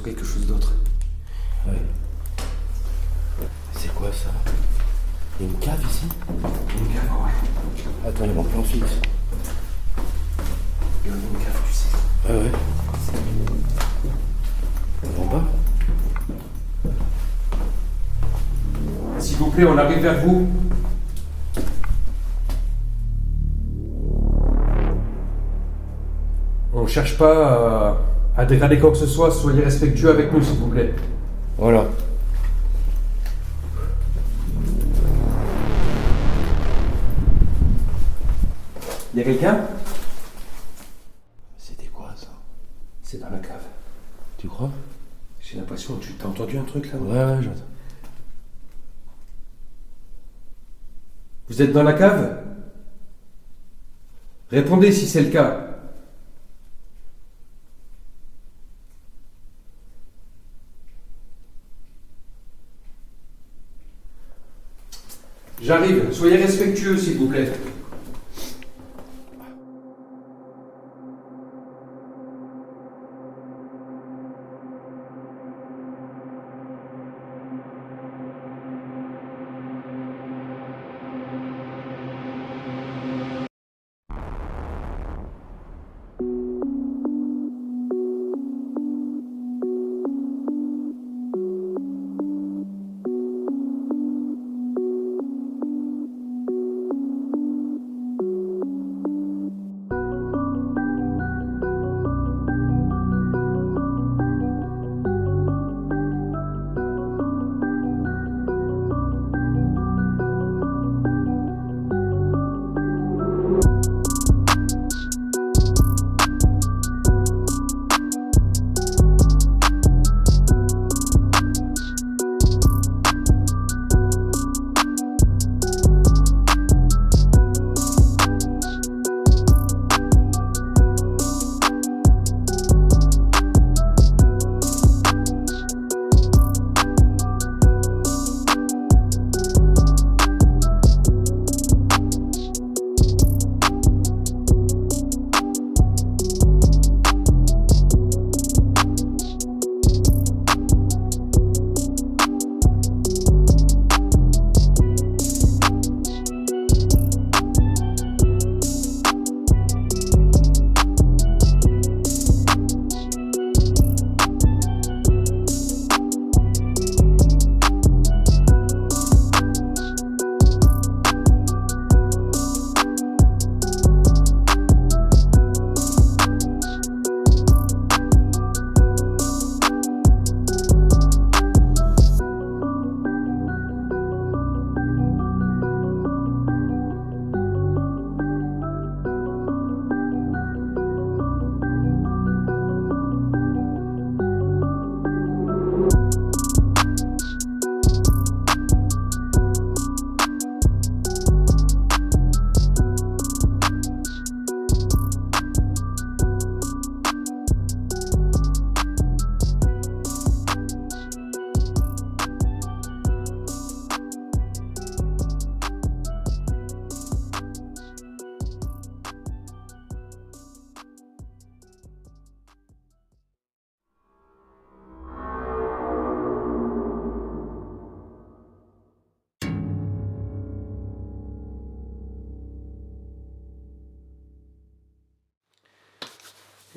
quelque chose d'autre. Ouais. C'est quoi ça? Il y a une cave ici? Une cave, ouais. Attends, il y a mon plan fixe. Il y a une cave, tu sais. Ah ouais. En bas? S'il vous plaît, on arrive vers vous. On cherche pas à dégrader quoi que ce soit, soyez respectueux avec nous, s'il vous plaît. Voilà. Y a quelqu'un? C'était quoi ça? C'est dans la cave. Tu crois? J'ai l'impression que tu t'as entendu un truc là? Ouais, j'entends. Vous êtes dans la cave? Répondez si c'est le cas. J'arrive, soyez respectueux s'il vous plaît.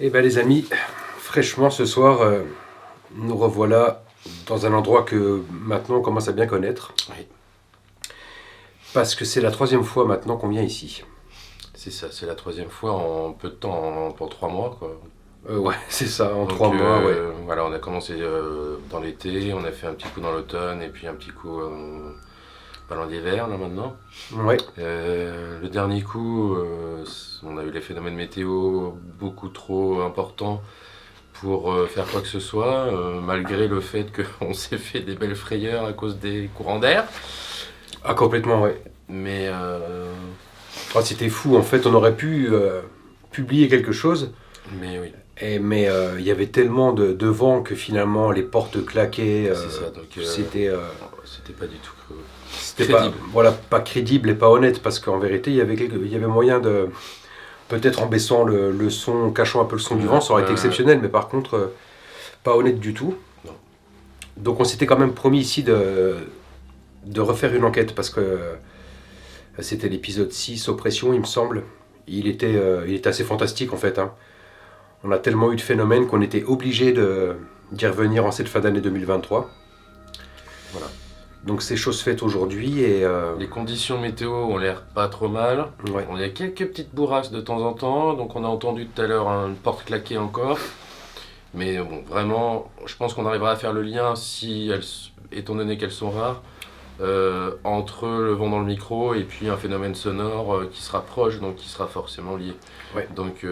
Eh bien les amis, fraîchement ce soir, nous revoilà dans un endroit que maintenant on commence à bien connaître. Oui. Parce que c'est la 3e fois maintenant qu'on vient ici. C'est ça, c'est la 3e fois en peu de temps, pour 3 mois quoi. Ouais, c'est ça, en Donc, 3 mois, ouais. Voilà, on a commencé dans l'été, on a fait un petit coup dans l'automne et puis un petit coup pendant l'hiver là maintenant. Ouais. Le dernier coup, on a eu les phénomènes météo beaucoup trop importants pour faire quoi que ce soit, malgré le fait qu'on s'est fait des belles frayeurs à cause des courants d'air. Ah complètement, ouais. Mais Oh, c'était fou, en fait, on aurait pu publier quelque chose. mais oui, Mais il y avait tellement de vent que finalement les portes claquaient. c'est ça. Donc C'était pas du tout c'était pas crédible et pas honnête, parce qu'en vérité il y avait moyen de, peut-être en baissant le son, cachant un peu le son du vent, ça aurait été exceptionnel, mais par contre pas honnête du tout. Non. Donc on s'était quand même promis ici de refaire une enquête parce que c'était l'épisode 6, Oppression, il me semble. Il était assez fantastique en fait, hein. On a tellement eu de phénomènes qu'on était obligé d'y revenir en cette fin d'année 2023. Voilà. Donc c'est chose faite aujourd'hui et Les conditions météo ont l'air pas trop mal. ouais. On a quelques petites bourrasques de temps en temps, donc on a entendu tout à l'heure une porte claquer encore. Mais bon, vraiment, je pense qu'on arrivera à faire le lien, étant donné qu'elles sont rares, entre le vent dans le micro et puis un phénomène sonore qui se rapproche, donc qui sera forcément lié. Ouais. Donc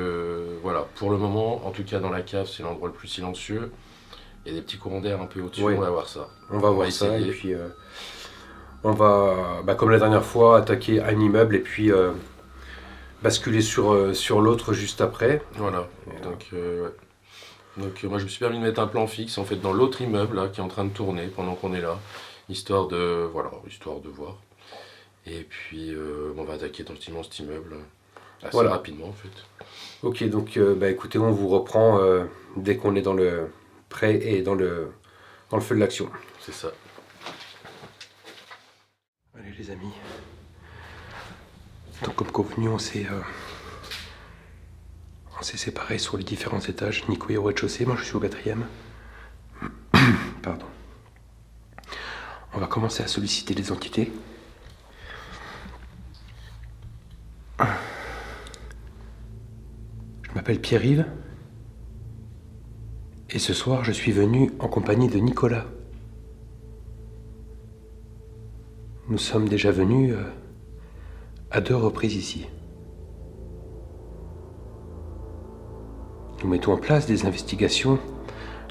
voilà, pour le moment, en tout cas dans la cave, c'est l'endroit le plus silencieux. Il y a des petits courants d'air un peu au-dessus, Ouais. on va voir ça. On va voir essayer. ça et puis on va, comme la dernière fois, attaquer un immeuble et puis basculer sur l'autre juste après. Voilà, donc ouais. Donc moi je me suis permis de mettre un plan fixe en fait dans l'autre immeuble là, qui est en train de tourner pendant qu'on est là, histoire de voir. Et puis on va attaquer dans cet immeuble assez Voilà. rapidement en fait. Ok, donc écoutez, on vous reprend dès qu'on est dans le prêt et dans le feu de l'action. C'est ça. Allez les amis. Donc comme convenu, on s'est séparés sur les différents étages. Nico est au rez-de-chaussée, moi je suis au 4e. Pardon. On va commencer à solliciter les entités. Je m'appelle Pierre-Yves. Et ce soir, je suis venu en compagnie de Nicolas. Nous sommes déjà venus à 2 reprises ici. Nous mettons en place des investigations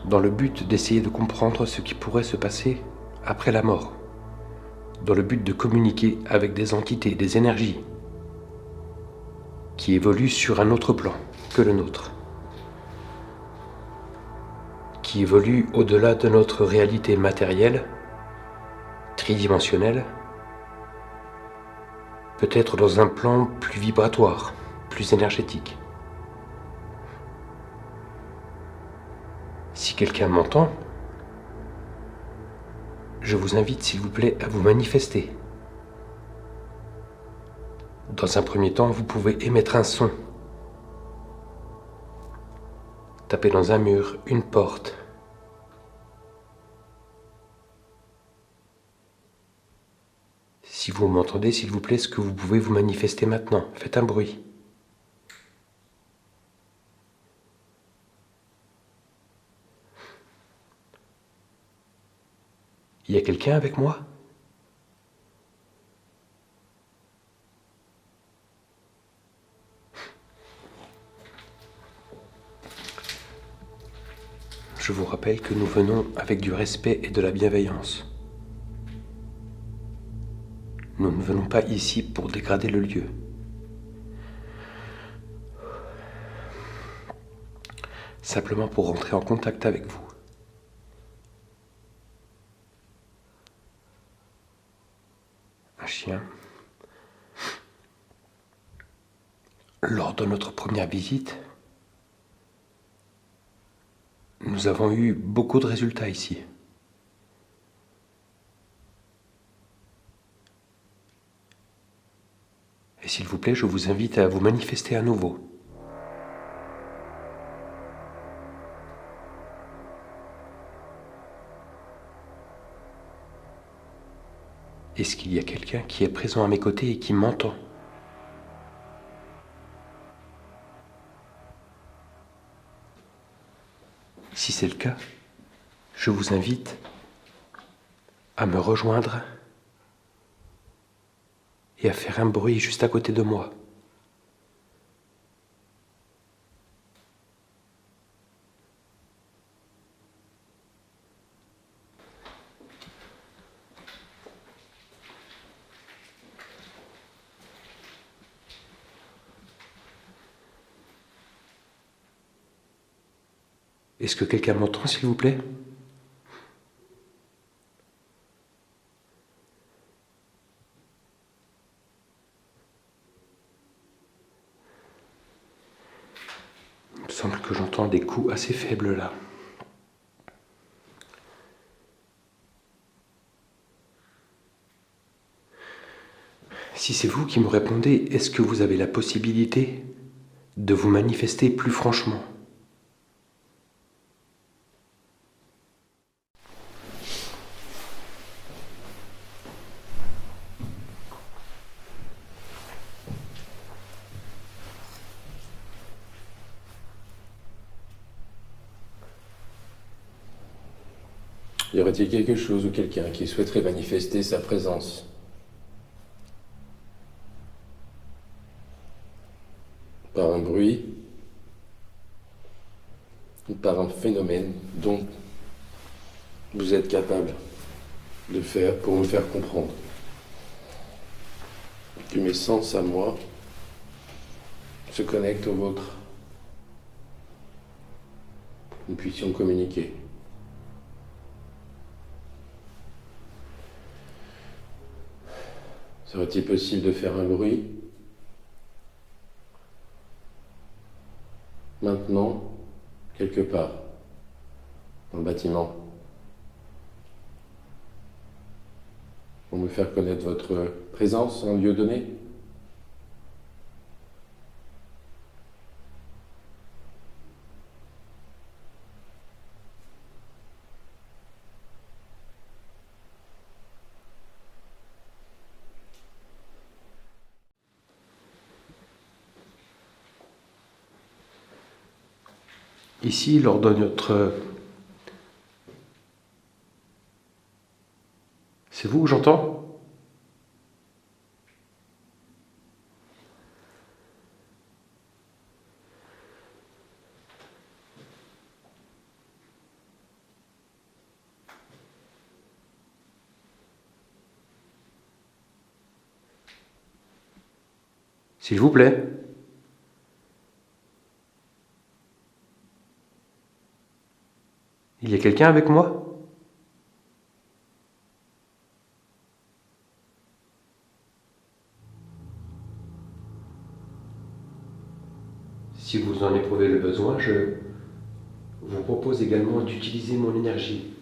dans le but d'essayer de comprendre ce qui pourrait se passer après la mort, dans le but de communiquer avec des entités, des énergies qui évoluent sur un autre plan que le nôtre, qui évoluent au-delà de notre réalité matérielle, tridimensionnelle, peut-être dans un plan plus vibratoire, plus énergétique. Si quelqu'un m'entend, je vous invite s'il vous plaît à vous manifester. Dans un premier temps, vous pouvez émettre un son. Taper dans un mur, une porte. Si vous m'entendez, s'il vous plaît, est-ce que vous pouvez vous manifester maintenant? Faites un bruit. Il y a quelqu'un avec moi? Je vous rappelle que nous venons avec du respect et de la bienveillance. Nous ne venons pas ici pour dégrader le lieu. Simplement pour rentrer en contact avec vous. Un chien. Lors de notre première visite, nous avons eu beaucoup de résultats ici. Et s'il vous plaît, je vous invite à vous manifester à nouveau. Est-ce qu'il y a quelqu'un qui est présent à mes côtés et qui m'entend ? Si c'est le cas, je vous invite à me rejoindre et à faire un bruit juste à côté de moi. Est-ce que quelqu'un m'entend, s'il vous plaît ? Il me semble que j'entends des coups assez faibles là. Si c'est vous qui me répondez, est-ce que vous avez la possibilité de vous manifester plus franchement ? Y aurait-il quelque chose ou quelqu'un qui souhaiterait manifester sa présence? Par un bruit ou par un phénomène dont vous êtes capable de faire pour me faire comprendre que mes sens à moi se connectent aux vôtres. Nous puissions communiquer. Serait-il possible de faire un bruit maintenant, quelque part, dans le bâtiment, pour me faire connaître votre présence en lieu donné? Ici, lors de notre... C'est vous que j'entends ? S'il vous plaît. Il y a quelqu'un avec moi ? Si vous en éprouvez le besoin, je vous propose également d'utiliser mon énergie.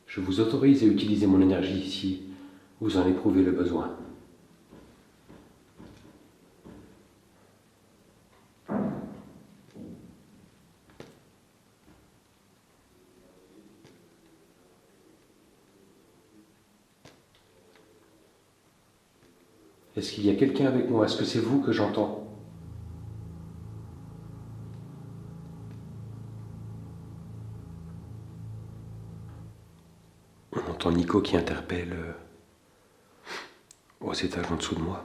Je vous autorise à utiliser mon énergie si vous en éprouvez le besoin. Est-ce qu'il y a quelqu'un avec moi? Est-ce que c'est vous que j'entends? On entend Nico qui interpelle aux étages en dessous de moi.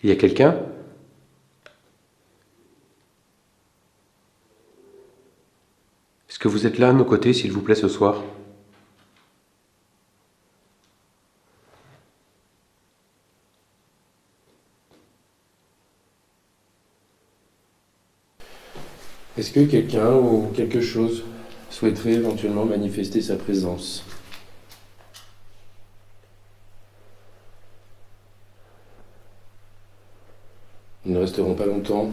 Il y a quelqu'un? Est-ce que vous êtes là à nos côtés, s'il vous plaît, ce soir? Est-ce que quelqu'un ou quelque chose souhaiterait éventuellement manifester sa présence? Nous ne resterons pas longtemps.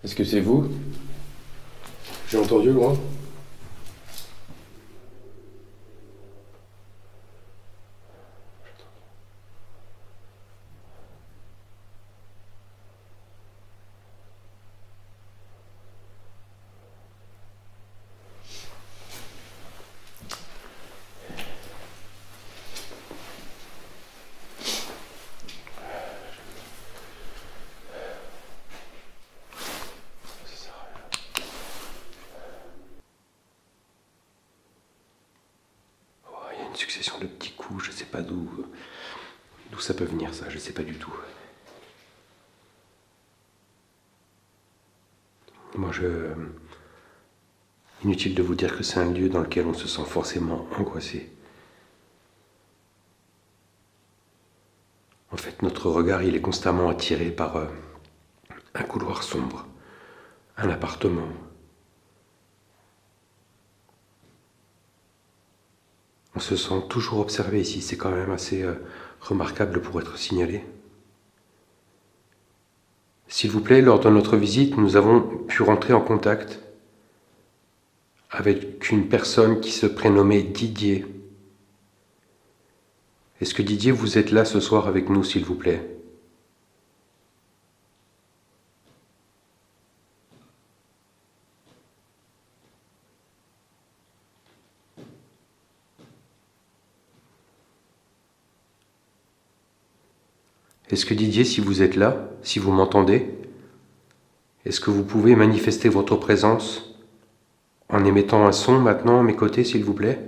Est-ce que c'est vous? J'ai entendu loin. Une succession de petits coups, je sais pas d'où ça peut venir, ça, je sais pas du tout. Moi, inutile de vous dire que c'est un lieu dans lequel on se sent forcément angoissé. En fait, notre regard, il est constamment attiré par un couloir sombre, un appartement. On se sent toujours observé ici, c'est quand même assez remarquable pour être signalé. S'il vous plaît, lors de notre visite, nous avons pu rentrer en contact avec une personne qui se prénommait Didier. Est-ce que Didier, vous êtes là ce soir avec nous, s'il vous plaît? Est-ce que Didier, si vous êtes là, si vous m'entendez, est-ce que vous pouvez manifester votre présence en émettant un son maintenant à mes côtés, s'il vous plaît?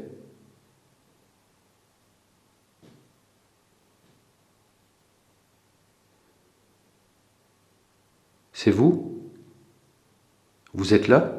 C'est vous? Vous êtes là?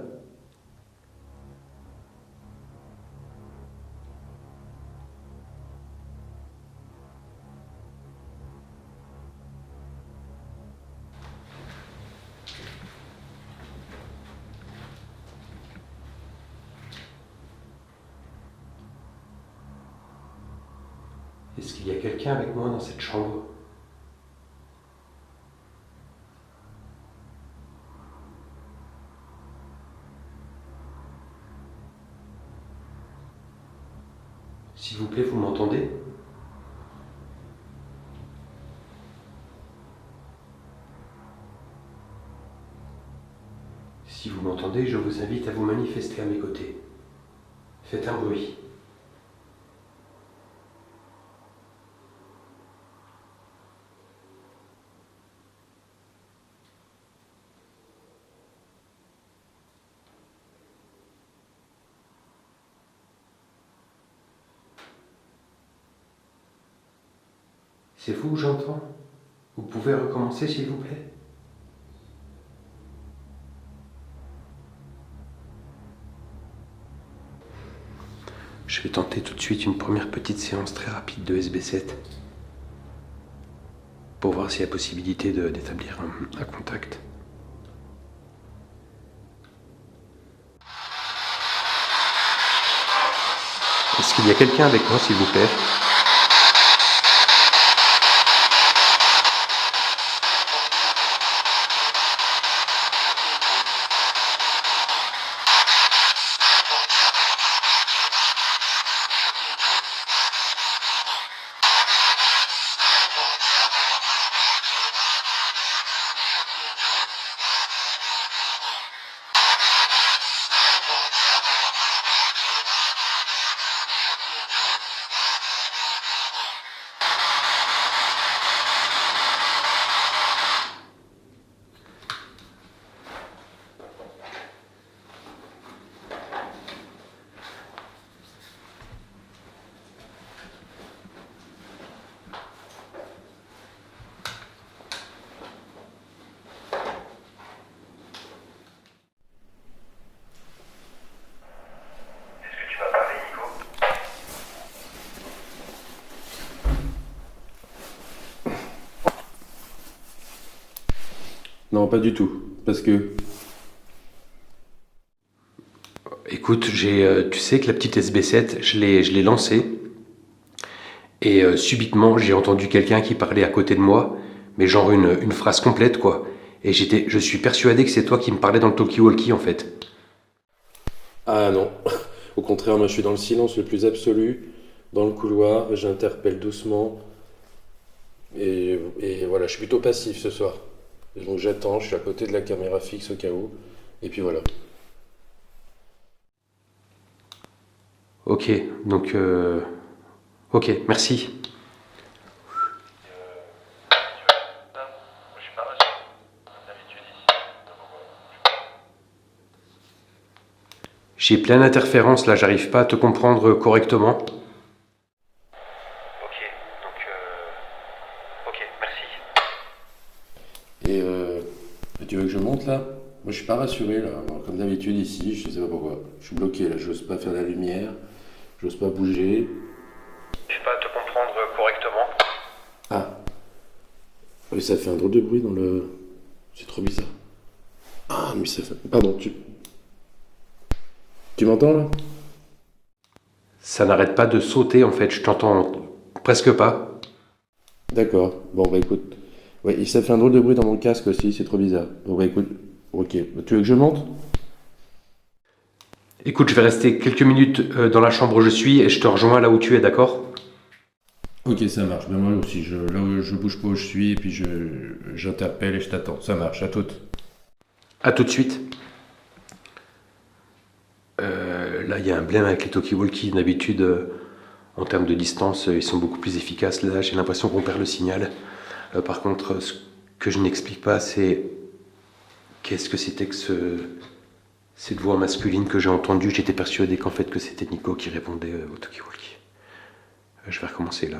Est-ce qu'il y a quelqu'un avec moi dans cette chambre? S'il vous plaît, vous m'entendez? Si vous m'entendez, je vous invite à vous manifester à mes côtés. Faites un bruit. C'est vous, j'entends? Vous pouvez recommencer, s'il vous plaît? Je vais tenter tout de suite une première petite séance très rapide de SB7 pour voir s'il y a possibilité d'établir un contact. Est-ce qu'il y a quelqu'un avec moi, s'il vous plaît? Non, pas du tout. Parce que... Écoute, tu sais que la petite SB7, je l'ai lancée et subitement j'ai entendu quelqu'un qui parlait à côté de moi, mais genre une phrase complète quoi. Et je suis persuadé que c'est toi qui me parlais dans le talkie-walkie en fait. Ah non. Au contraire, moi je suis dans le silence le plus absolu, dans le couloir, j'interpelle doucement. Et voilà, je suis plutôt passif ce soir. Donc j'attends, je suis à côté de la caméra fixe au cas où. Et puis voilà. Ok, donc ok, merci. J'ai plein d'interférences là, j'arrive pas à te comprendre correctement. Ok, donc ok, merci. Et tu veux que je monte là? Moi, je suis pas rassuré, là. Bon, comme d'habitude, ici, je sais pas pourquoi. Je suis bloqué, là. J'ose pas faire la lumière. J'ose pas bouger. Je sais pas te comprendre correctement. Ah. Oui, ça fait un drôle de bruit dans le... C'est trop bizarre. Ah, mais ça fait... Pardon, Tu m'entends, là? Ça n'arrête pas de sauter en fait, je t'entends presque pas. D'accord. Bon, bah écoute. Ouais, ça fait un drôle de bruit dans mon casque aussi, c'est trop bizarre. Bon, bah écoute. Ok. Bah, tu veux que je monte? Écoute, je vais rester quelques minutes dans la chambre où je suis et je te rejoins là où tu es, d'accord? Ok, ça marche. Ben moi aussi, là où je bouge pas où je suis, et puis j'interpelle et je t'attends. Ça marche, à toutes. À tout de suite. Là, il y a un blême avec les talkie-walkie. D'habitude, en termes de distance, ils sont beaucoup plus efficaces. Là, j'ai l'impression qu'on perd le signal. Par contre, ce que je n'explique pas, c'est qu'est-ce que c'était que cette voix masculine que j'ai entendue. J'étais persuadé qu'en fait que c'était Nico qui répondait au talkie-walkie. Je vais recommencer là.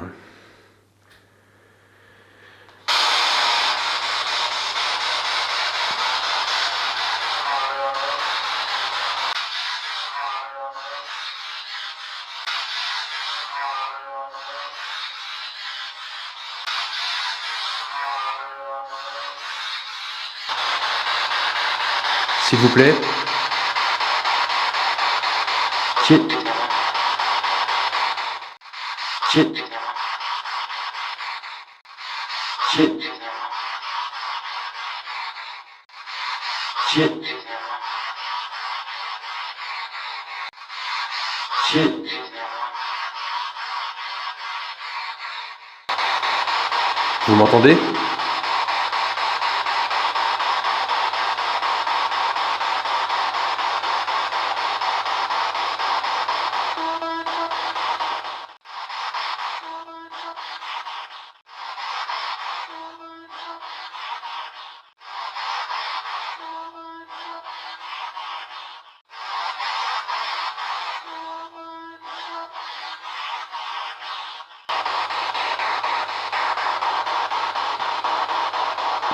S'il vous plaît. Qui est... Qui est... Qui est... Qui est... Qui est... Vous m'entendez?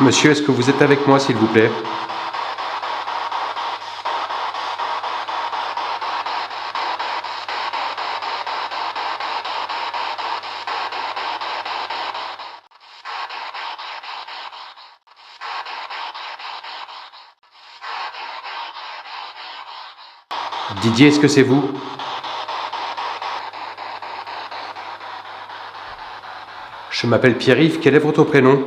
Monsieur, est-ce que vous êtes avec moi, s'il vous plaît? Didier, est-ce que c'est vous? Je m'appelle Pierre-Yves, quel est votre prénom?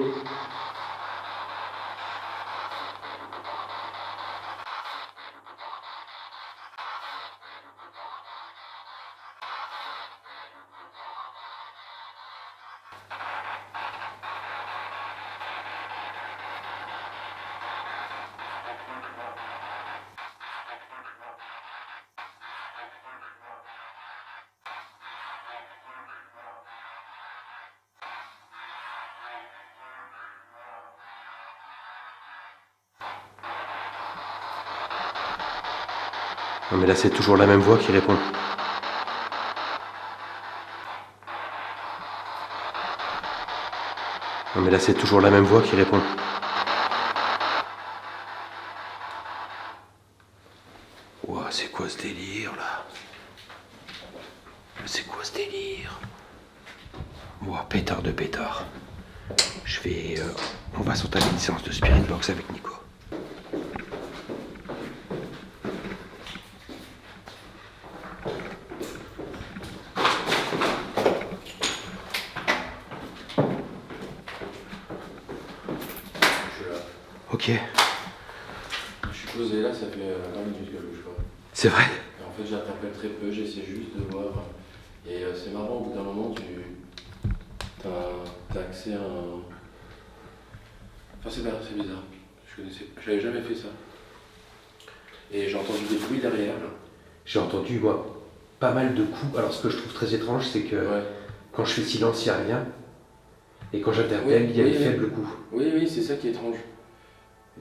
Non mais là c'est toujours la même voix qui répond. Non mais là c'est toujours la même voix qui répond. Ouah, c'est quoi ce délire là? C'est quoi ce délire? Ouah, pétard de pétard. On va s'entamer une séance de Spirit Box avec Nico. Ok. Je suis posé là, ça fait 20 minutes que je bouge pas. C'est vrai? Et en fait, j'interpelle très peu, j'essaie juste de voir. Et c'est marrant, au bout d'un moment, t'as accès à un. Enfin, c'est bizarre. J'avais jamais fait ça. Et j'ai entendu des bruits derrière. J'ai entendu, moi, pas mal de coups. Alors, ce que je trouve très étrange, c'est que quand je fais silence, il n'y a rien. Et quand j'interpelle, il y a des faibles coups. Oui, c'est ça qui est étrange.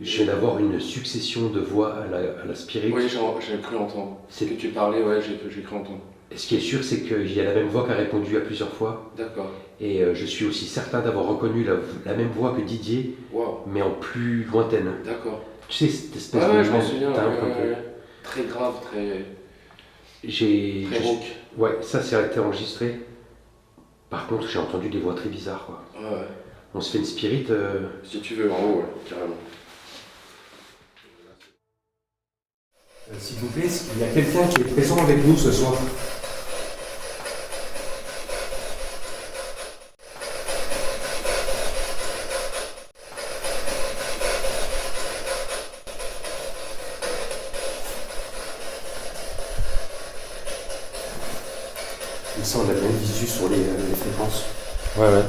Je viens d'avoir une succession de voix à la Spirit. Oui, j'ai cru entendre. C'est que tu parlais, ouais, j'ai cru entendre. Et ce qui est sûr, c'est qu'il y a la même voix qui a répondu à plusieurs fois. D'accord. Et je suis aussi certain d'avoir reconnu la même voix que Didier, Wow. mais en plus lointaine. D'accord. Tu sais, cette espèce Ouais, de je m'en même souviens. timbre un Ouais, peu. ouais. Très grave, très J'ai. rauque. Ouais, ça a été enregistré. Par contre, j'ai entendu des voix très bizarres, quoi. Ouais. On se fait une spirit. Si tu veux, en haut, ouais, carrément. S'il vous plaît, il y a quelqu'un qui est présent avec nous ce soir. Et ça, on a bien visu sur les fréquences. Ouais.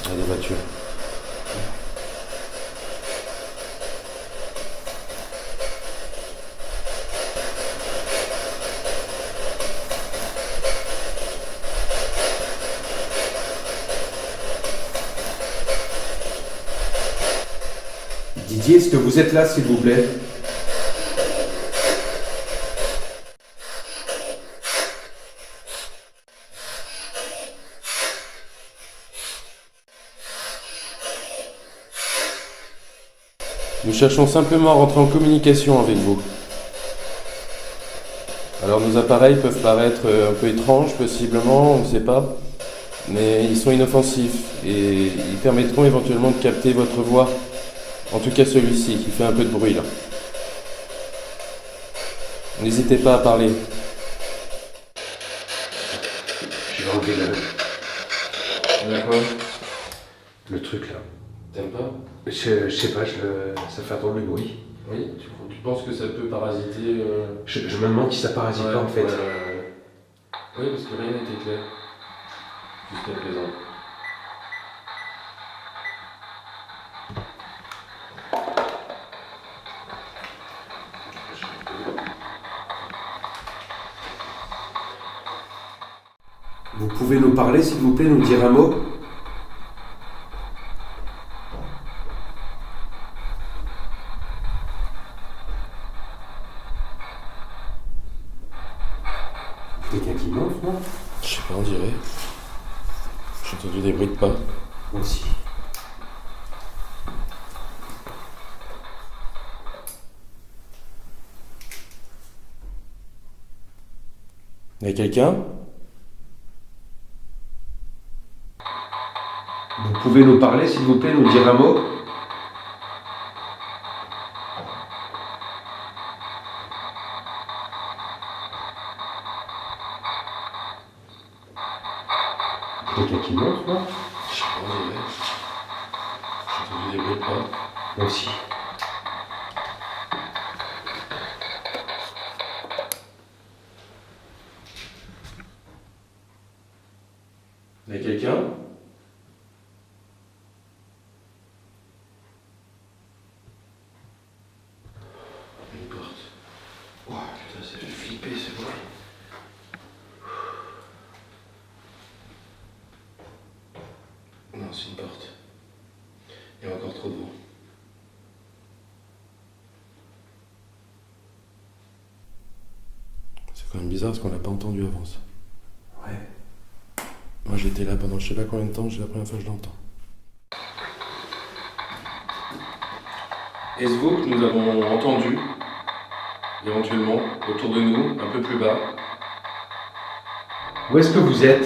Ah, des voitures. Didier, est-ce que vous êtes là, s'il vous plaît? Nous cherchons simplement à rentrer en communication avec vous. Alors nos appareils peuvent paraître un peu étranges, possiblement, on ne sait pas, mais ils sont inoffensifs et ils permettront éventuellement de capter votre voix. En tout cas celui-ci, qui fait un peu de bruit là. N'hésitez pas à parler. Je vais enlever D'accord. le truc là. T'aimes pas? Je sais pas, ça fait un drôle de bruit. Oui, tu penses que ça peut parasiter Je me demande si ça parasite pas en fait. Oui, parce que rien n'était clair jusqu'à présent. Vous pouvez nous parler, s'il vous plaît, nous dire un mot? Quelqu'un qui monte, non? Je sais pas, on dirait. J'ai entendu des bruits de pas. Moi aussi. Il y a quelqu'un? Vous pouvez nous parler, s'il vous plaît, nous dire un mot? Quelqu'un qui monte, non? Je sais pas, on dirait. J'ai entendu des bruits de pas. Moi aussi. Il y a quelqu'un? Une porte. Oh putain, ça fait flipper ce bruit. Non, c'est une porte. Il y a encore trop de vent. C'est quand même bizarre parce qu'on l'a pas entendu avant ça. Ouais. Moi j'étais là pendant je sais pas combien de temps, c'est la première fois que je l'entends. Esvouk, nous avons entendu, éventuellement, autour de nous, un peu plus bas. Où est-ce que vous êtes?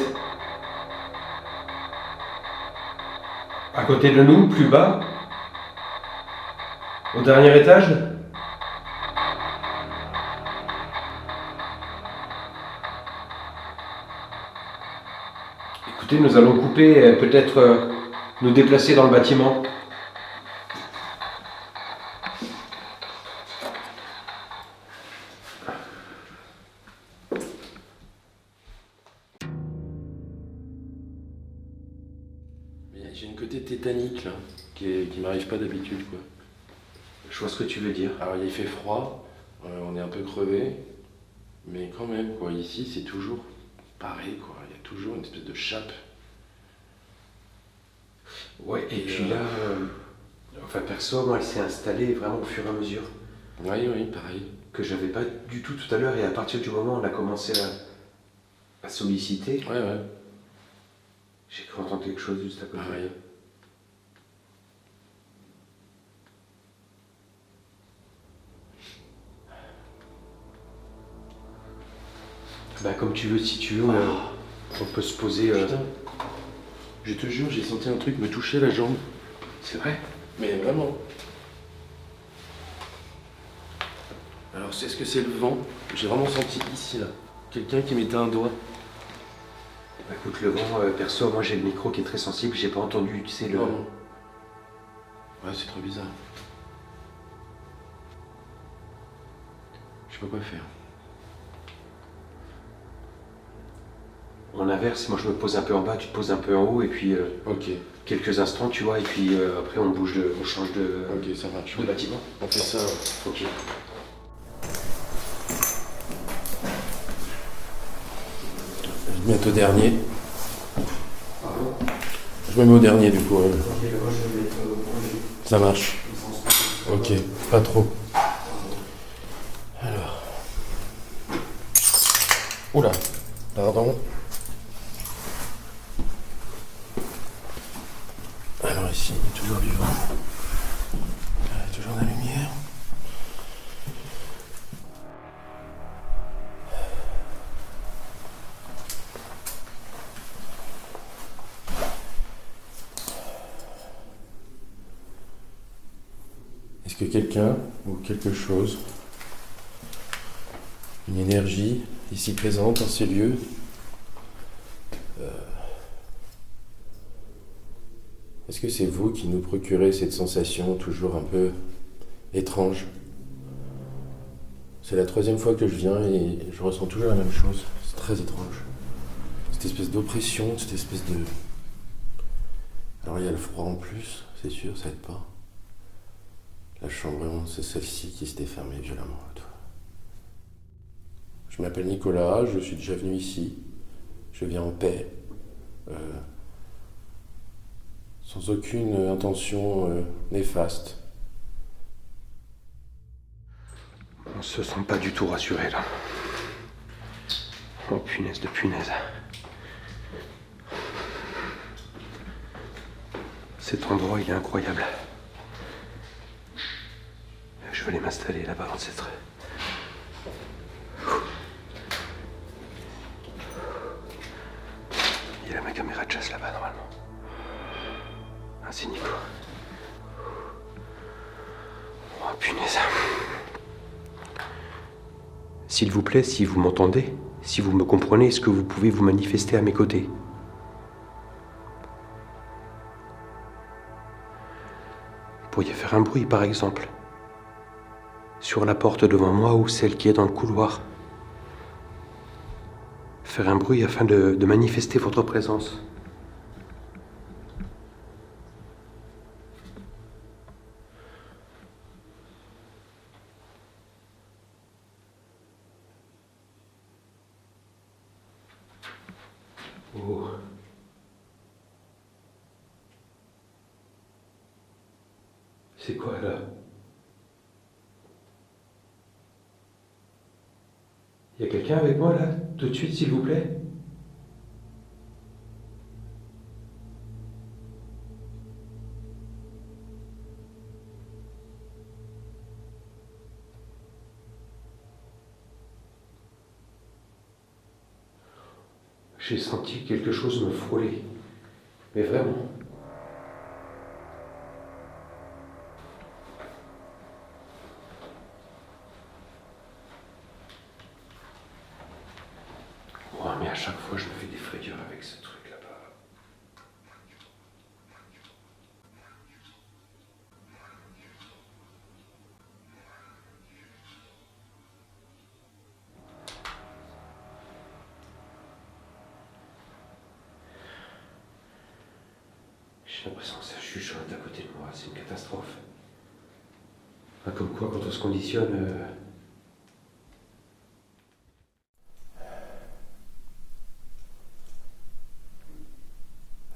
À côté de nous, plus bas? Au dernier étage? Écoutez, nous allons couper, peut-être nous déplacer dans le bâtiment. Mais j'ai une côté tétanique là, qui m'arrive pas d'habitude quoi. Je vois ce que tu veux dire. Alors il fait froid, on est un peu crevé, mais quand même quoi, ici c'est toujours pareil quoi, il y a toujours une espèce de chape. Ouais, et puis là, enfin perso, moi, elle s'est installée vraiment au fur et à mesure. Oui, pareil. Que j'avais pas du tout tout à l'heure, et à partir du moment où on a commencé à solliciter, Ouais. J'ai cru entendre quelque chose juste à côté. Pareil. Bah comme tu veux, si tu veux, on peut se poser... Putain. Je te jure, j'ai senti un truc me toucher la jambe. C'est vrai? Mais vraiment. Alors, c'est ce que c'est le vent? J'ai vraiment senti ici, là. Quelqu'un qui mettait un doigt. Bah, écoute, le vent, perso, moi j'ai le micro qui est très sensible, j'ai pas entendu, tu sais, le... Non. Ouais, c'est trop bizarre. Je sais pas quoi faire. On inverse, moi je me pose un peu en bas, tu te poses un peu en haut, et puis Ok, quelques instants, tu vois, et puis après on bouge, on change ok, ça marche. de bâtiment. On fait ça, ok. Bientôt dernier. Je me mets au dernier du coup. Ça marche. Ok, pas trop. Alors. Oula, pardon. Alors ici, il y a toujours du vent. Il y a toujours de la lumière. Est-ce que quelqu'un ou quelque chose, une énergie ici présente dans ces lieux, est-ce que c'est vous qui nous procurez cette sensation toujours un peu étrange? C'est la 3e fois que je viens et je ressens toujours la même chose. C'est très étrange. Cette espèce d'oppression, cette espèce de... Alors il y a le froid en plus, c'est sûr, ça aide pas. La chambre, vraiment, c'est celle-ci qui s'était fermée violemment. Je m'appelle Nicolas, je suis déjà venu ici. Je viens en paix. Sans aucune intention néfaste. On se sent pas du tout rassuré là. Oh punaise de punaise. Cet endroit il est incroyable. Je vais aller m'installer là-bas avant de s'être... Il y a ma caméra de chasse là-bas normalement. Ah c'est Nico. Oh punaise. S'il vous plaît, si vous m'entendez, si vous me comprenez, est-ce que vous pouvez vous manifester à mes côtés? Vous pourriez faire un bruit par exemple. Sur la porte devant moi ou celle qui est dans le couloir. Faire un bruit afin de manifester votre présence. Oh. C'est quoi là? Il y a quelqu'un avec moi là? Tout de suite s'il vous plaît? J'ai senti quelque chose me frôler. Mais vraiment. Oh, mais à chaque fois, je me fais des frayeurs avec ce truc là-bas. J'ai l'impression que ça chuchote à côté de moi, c'est une catastrophe. Ah, comme quoi, quand on se conditionne...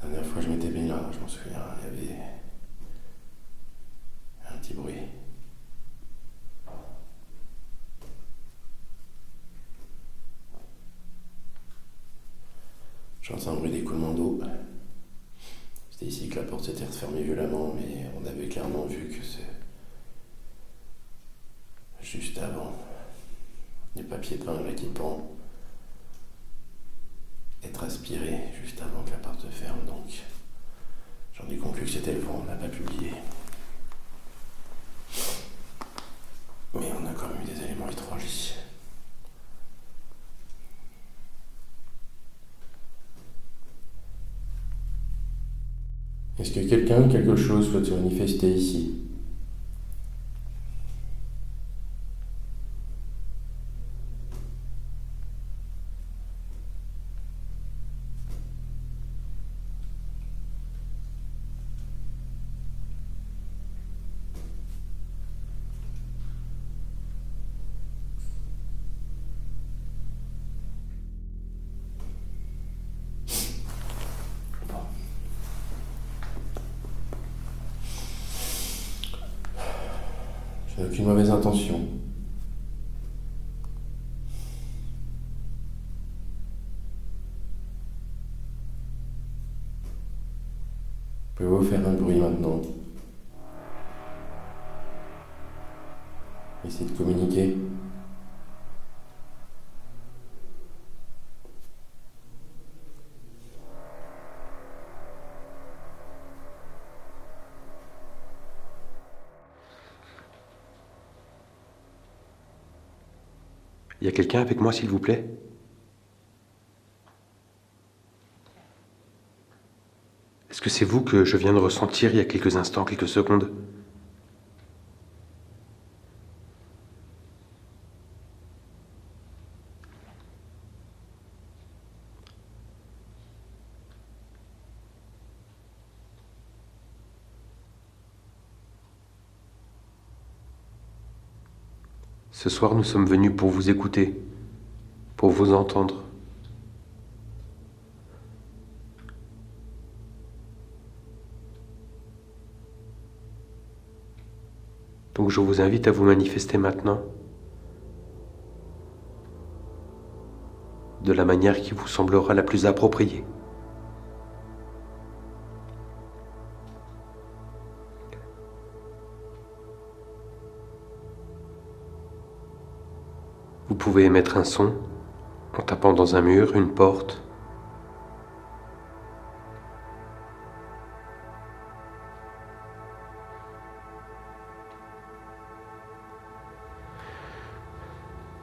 La dernière fois que je m'étais mis là, je m'en souviens, il y avait un petit bruit. J'entends un bruit d'écoulement d'eau. C'était ici que la porte s'était refermée violemment, mais on avait clairement vu que c'est juste avant. Les papiers peints là qui pendent. Être aspiré juste avant que la porte se ferme, donc j'en ai conclu que c'était le vent, on n'a pas publié. Mais on a quand même eu des éléments étranges ici. Est-ce que quelqu'un ou quelque chose souhaite se manifester ici? Je n'ai aucune mauvaise intention. Pouvez-vous faire un bruit maintenant? Essayez de communiquer. Il y a quelqu'un avec moi, s'il vous plaît? Est-ce que c'est vous que je viens de ressentir il y a quelques instants, quelques secondes? Ce soir, nous sommes venus pour vous écouter, pour vous entendre. Donc je vous invite à vous manifester maintenant, de la manière qui vous semblera la plus appropriée. Vous pouvez émettre un son en tapant dans un mur, une porte.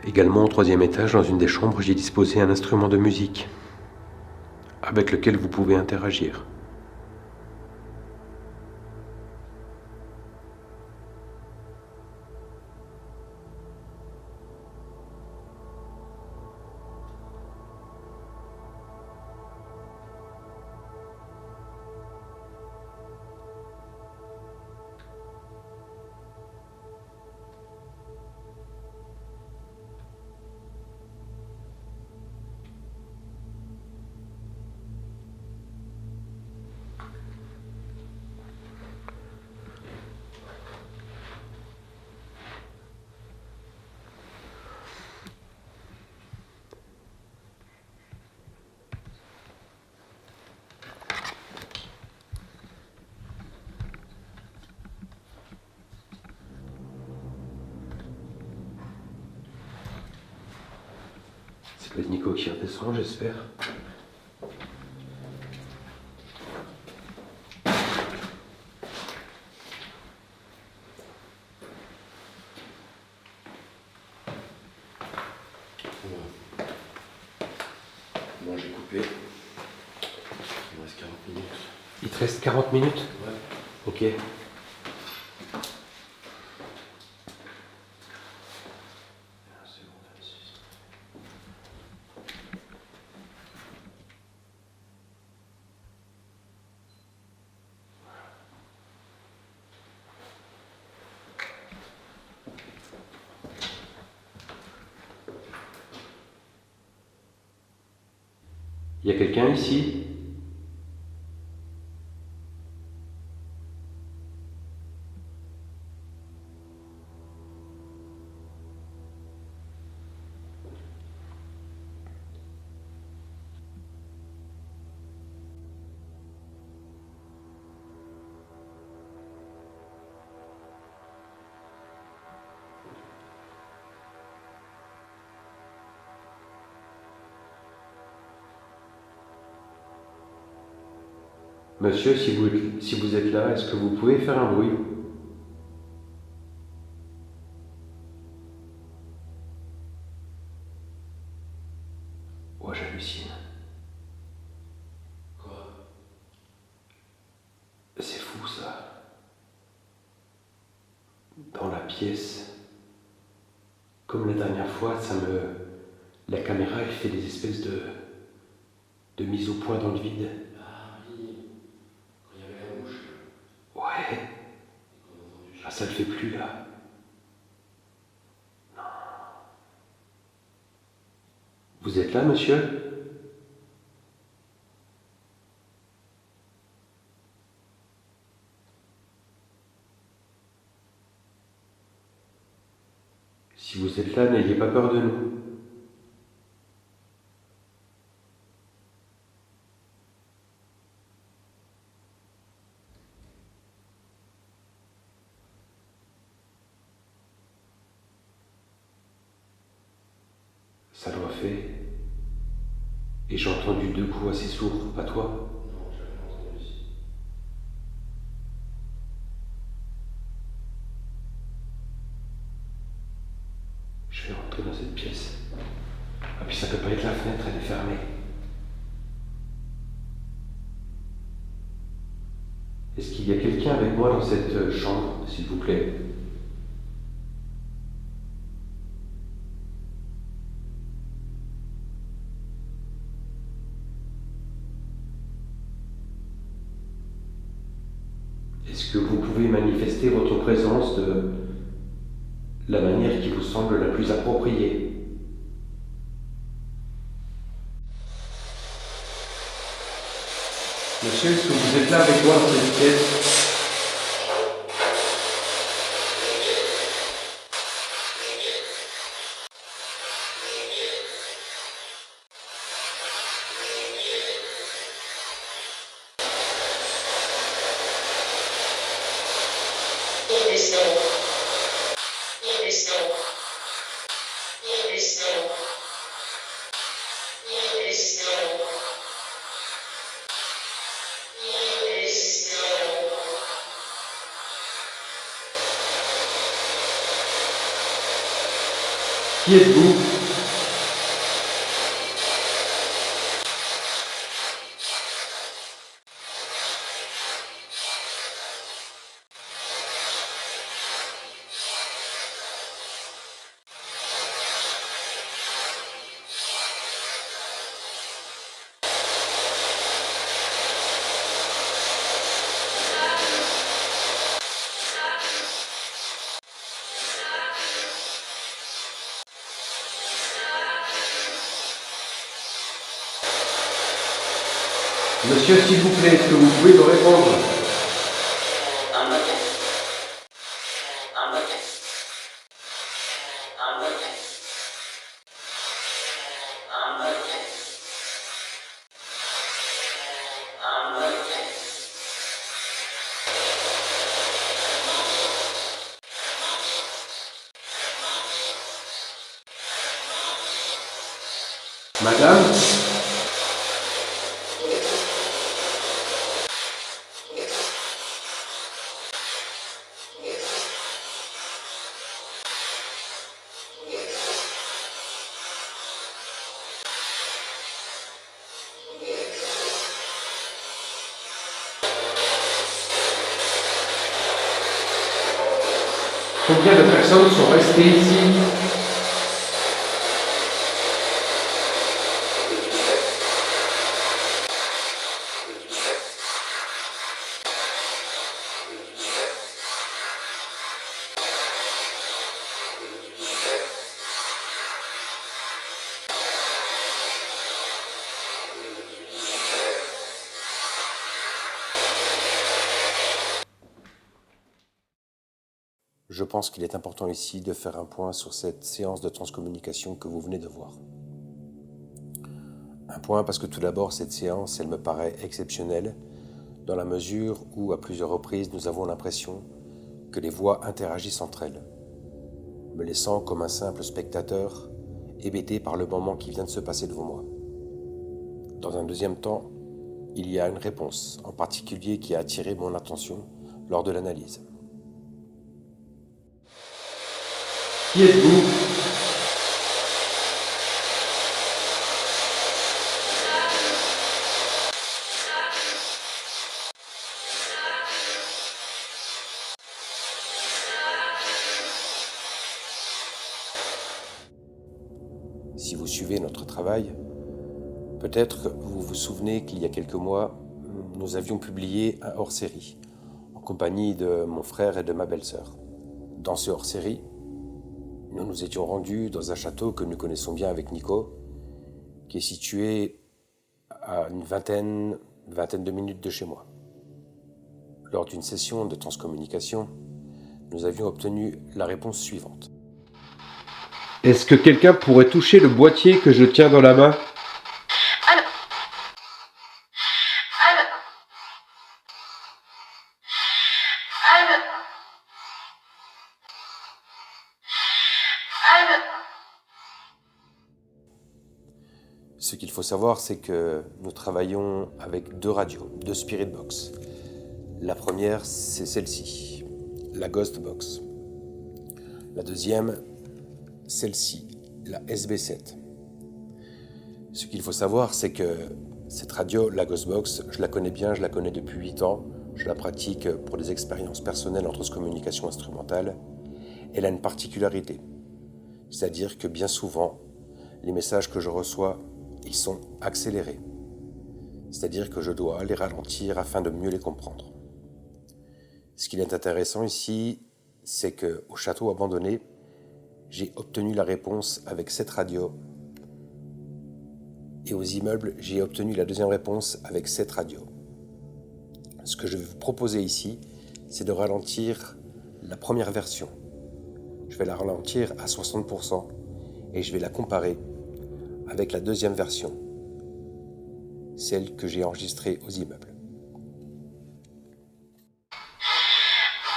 Également au 3e étage, dans une des chambres, j'ai disposé un instrument de musique avec lequel vous pouvez interagir. C'est le Nico qui redescend, j'espère. Bon, j'ai coupé. Il me reste 40 minutes. Il te reste 40 minutes? Ouais. Ok. C'est bon, 26. Il y a quelqu'un ici? Monsieur, si vous êtes là, est-ce que vous pouvez faire un bruit? Oh, j'hallucine. Quoi? C'est fou ça. Dans la pièce, comme la dernière fois, la caméra, elle fait des espèces de mise au point dans le vide. Ah oui, quand il y avait la mouche. Ouais. Ah, ça le fait plus là. Non. Vous êtes là, monsieur? Si vous êtes là, n'ayez pas peur de nous. Ça doit fait. Et j'ai entendu 2 coups assez sourds, pas toi? Non, j'avais pas entendu aussi. Je vais rentrer dans cette pièce. Ah, puis ça peut pas être la fenêtre, elle est fermée. Est-ce qu'il y a quelqu'un avec moi dans cette chambre, s'il vous plaît? Est-ce que vous pouvez manifester votre présence de la manière qui vous semble la plus appropriée? Monsieur, est-ce que vous êtes là avec moi dans cette pièce? Qui êtes-vous? Monsieur, s'il vous plaît, est-ce que vous pouvez me répondre? Madame? Combien de personnes sont restées ici? Je pense qu'il est important ici de faire un point sur cette séance de transcommunication que vous venez de voir. Un point parce que tout d'abord, cette séance, elle me paraît exceptionnelle dans la mesure où, à plusieurs reprises, nous avons l'impression que les voix interagissent entre elles, me laissant comme un simple spectateur, hébété par le moment qui vient de se passer devant moi. Dans un deuxième temps, il y a une réponse en particulier qui a attiré mon attention lors de l'analyse. Qui êtes-vous ? Si vous suivez notre travail, peut-être vous vous souvenez qu'il y a quelques mois, nous avions publié un hors-série, en compagnie de mon frère et de ma belle-sœur. Dans ce hors-série, nous nous étions rendus dans un château que nous connaissons bien avec Nico, qui est situé à une vingtaine de minutes de chez moi. Lors d'une session de transcommunication, nous avions obtenu la réponse suivante. Est-ce que quelqu'un pourrait toucher le boîtier que je tiens dans la main ? Allô ? Allô ? Allô ? Allô ? Ce qu'il faut savoir, c'est que nous travaillons avec 2 radios, 2 Spirit Box. La première, c'est celle-ci, la Ghost Box. La deuxième, celle-ci, la SB7. Ce qu'il faut savoir, c'est que cette radio, la Ghost Box, je la connais bien, je la connais depuis 8 ans. Je la pratique pour des expériences personnelles en transcommunication instrumentale. Elle a une particularité, c'est-à-dire que bien souvent, les messages que je reçois, ils sont accélérés. C'est-à-dire que je dois les ralentir afin de mieux les comprendre. Ce qui est intéressant ici, c'est qu'au château abandonné, j'ai obtenu la réponse avec cette radio. Et aux immeubles, j'ai obtenu la deuxième réponse avec cette radio. Ce que je vais vous proposer ici, c'est de ralentir la première version. Je vais la ralentir à 60% et je vais la comparer avec la deuxième version, celle que j'ai enregistrée aux immeubles.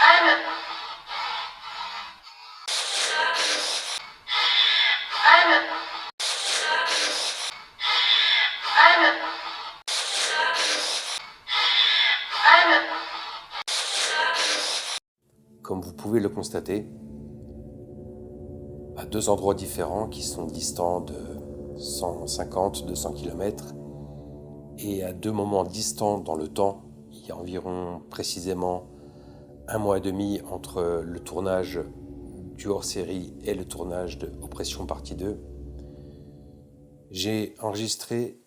Allô ? Allô ? Allô ? Allô ? Comme vous pouvez le constater, à 2 endroits différents qui sont distants de 150-200 km et à 2 moments distants dans le temps, il y a environ précisément 1 mois et demi entre le tournage du hors-série et le tournage de Oppression partie 2, j'ai enregistré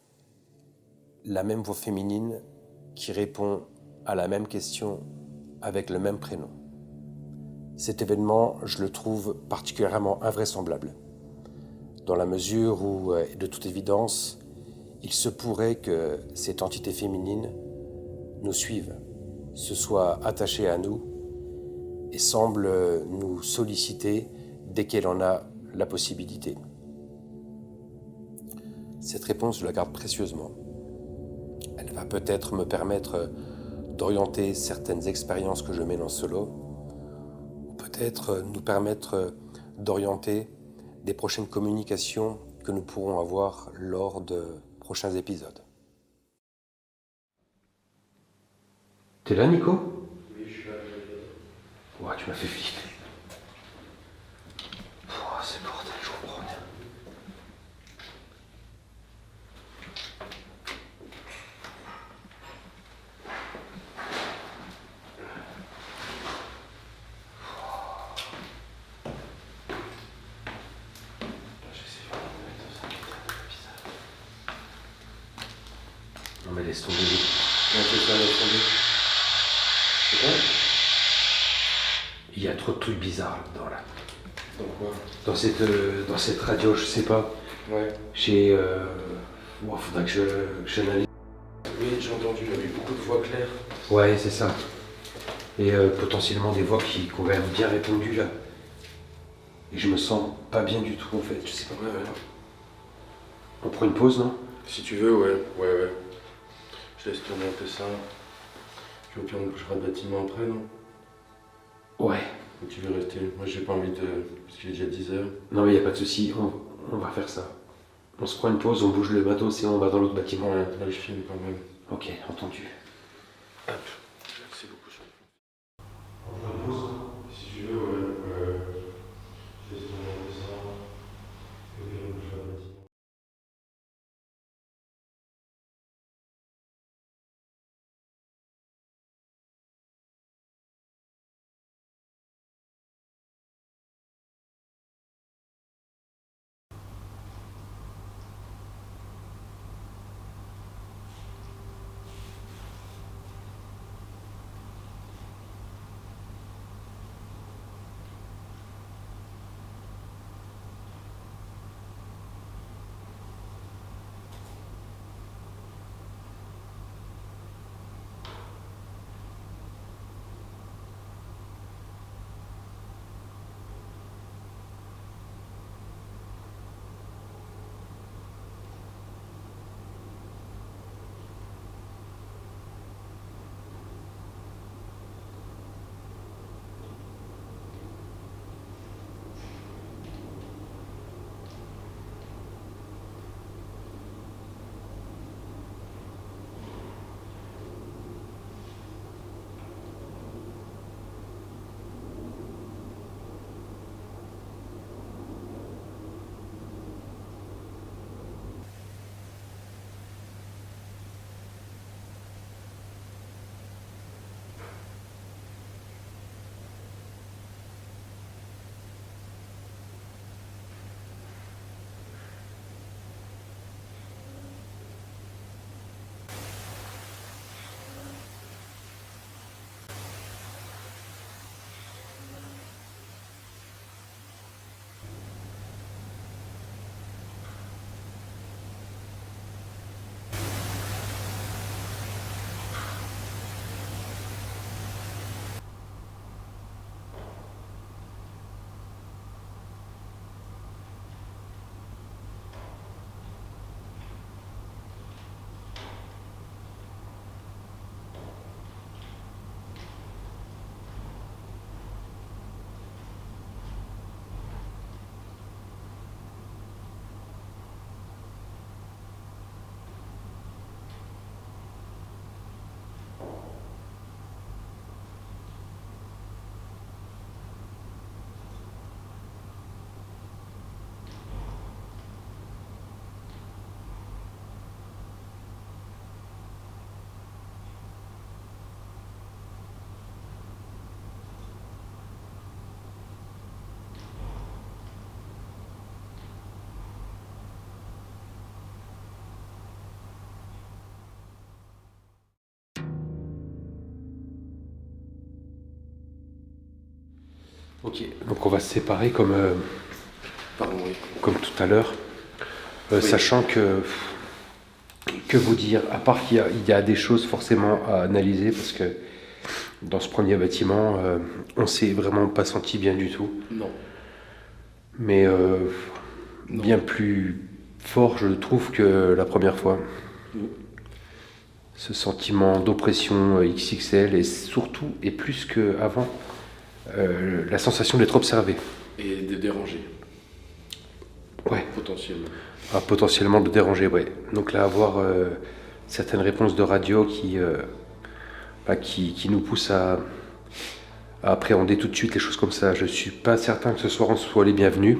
la même voix féminine qui répond à la même question avec le même prénom. Cet événement, je le trouve particulièrement invraisemblable, dans la mesure où, de toute évidence, il se pourrait que cette entité féminine nous suive, se soit attachée à nous et semble nous solliciter dès qu'elle en a la possibilité. Cette réponse, je la garde précieusement. Elle va peut-être me permettre d'orienter certaines expériences que je mène en solo, ou peut-être nous permettre d'orienter des prochaines communications que nous pourrons avoir lors de prochains épisodes. T'es là, Nico ? Oui, je suis là. Ouah, tu m'as fait flipper. Ouah, c'est bordel, je comprends rien. Non mais laisse tomber. Non, c'est ça, laisse tomber. C'est quoi ? Il y a trop de trucs bizarres là-dedans là. Donc quoi ? Dans cette radio, je sais pas. Ouais. J'ai... faudra que j'analyse. Oui, j'ai entendu, il y a eu beaucoup de voix claires. Ouais, c'est ça. Et potentiellement des voix qui ont quand même bien répondu là. Et je me sens pas bien du tout en fait, je sais pas. Ouais, ouais. On prend une pause, non ? Si tu veux, ouais. Je laisse tourner un peu ça. Puis au pire, on bougera le bâtiment après, non ? Ouais. Ou tu veux rester ? Moi, j'ai pas envie de... Parce qu'il est déjà 10h. Non mais y a pas de souci, on va faire ça. On se prend une pause, on bouge le bateau, sinon on va dans l'autre bâtiment. Ouais, là, je filme quand même. Ok, entendu. C'est beaucoup sur Si tu veux, ouais. Je laisse tomber ça. Ok, donc on va se séparer comme, Pardon, oui. comme tout à l'heure, Oui. sachant que vous dire, à part qu'il y a des choses forcément à analyser, parce que dans ce premier bâtiment, on s'est vraiment pas senti bien du tout, Non. mais Non. bien plus fort, je trouve, que la première fois. Mm. Ce sentiment d'oppression XXL et surtout, et plus qu'avant, la sensation d'être observé. Et de déranger, Ouais, potentiellement. potentiellement de déranger, ouais. Donc là, avoir certaines réponses de radio qui nous poussent à appréhender tout de suite les choses comme ça. Je suis pas certain que ce soir on soit les bienvenus.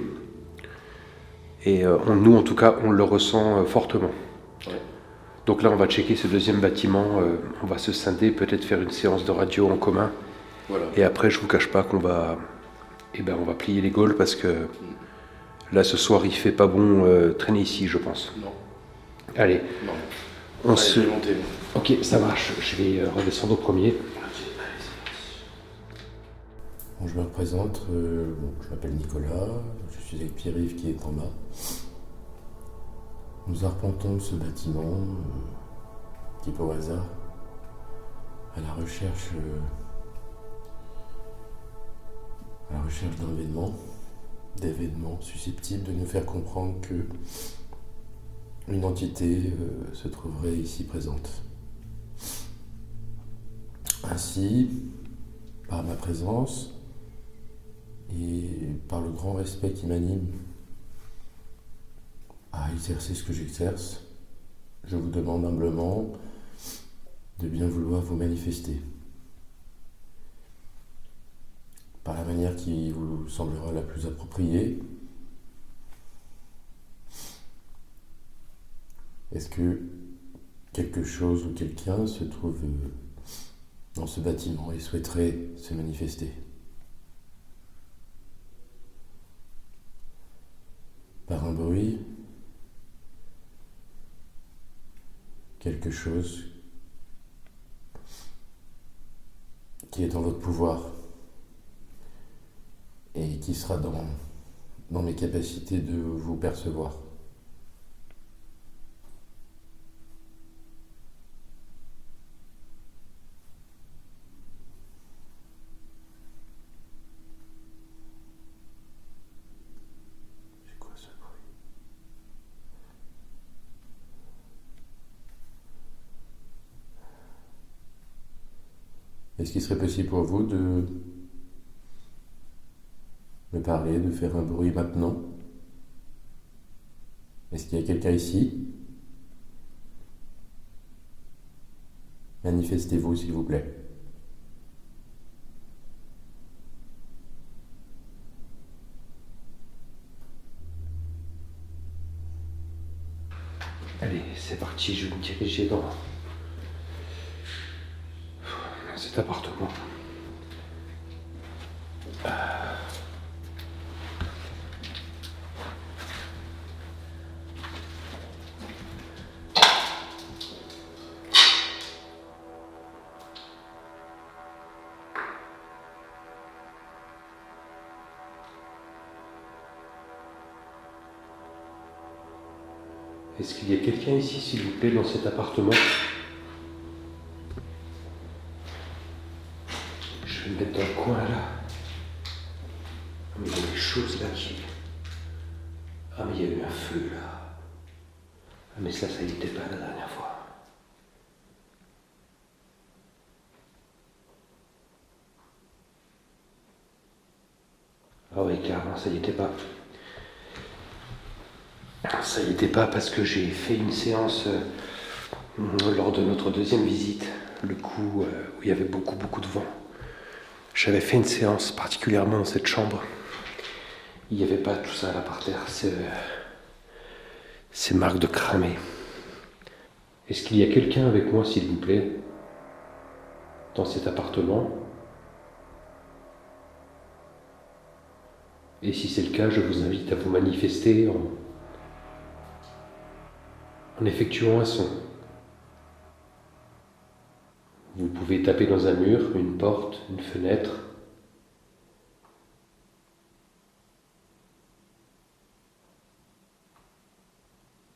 Et nous, en tout cas, on le ressent fortement. Ouais. Donc là, on va checker ce deuxième bâtiment. On va se scinder, peut-être faire une séance de radio en commun. Voilà. Et après, je vous cache pas qu'on va, on va plier les gaules parce que là, ce soir, il fait pas bon traîner ici, je pense. Non. Allez, Non. on Allez, se. je vais monter. Ok, ça marche. Je vais redescendre au premier. Bon, je me représente, je m'appelle Nicolas, je suis avec Pierre-Yves qui est en bas. Nous arpentons ce bâtiment, un petit peu au hasard, à la recherche d'événements susceptibles de nous faire comprendre que une entité se trouverait ici présente. Ainsi, par ma présence et par le grand respect qui m'anime à exercer ce que j'exerce, je vous demande humblement de bien vouloir vous manifester par la manière qui vous semblera la plus appropriée. Est-ce que quelque chose ou quelqu'un se trouve dans ce bâtiment et souhaiterait se manifester? Par un bruit, quelque chose qui est en votre pouvoir et qui sera dans mes capacités de vous percevoir. C'est quoi ce bruit? Est-ce qu'il serait possible pour vous de me parler, de faire un bruit maintenant? Est-ce qu'il y a quelqu'un ici? Manifestez-vous, s'il vous plaît. Allez, c'est parti, je vais me diriger dans cet appartement. Est-ce qu'il y a quelqu'un ici, s'il vous plaît, dans cet appartement? Je vais me mettre dans le coin là. Mais il y a des choses là qui... Ah mais il y a eu un feu là. Ah mais ça y était pas la dernière fois. Ah oui, clairement, ça y était pas. Ça y était pas parce que j'ai fait une séance lors de notre deuxième visite, le coup où il y avait beaucoup de vent. J'avais fait une séance particulièrement dans cette chambre. Il n'y avait pas tout ça là par terre, ces marques de cramé. Est-ce qu'il y a quelqu'un avec moi, s'il vous plaît, dans cet appartement? Et si c'est le cas, je vous invite à vous manifester en effectuant un son. Vous pouvez taper dans un mur, une porte, une fenêtre.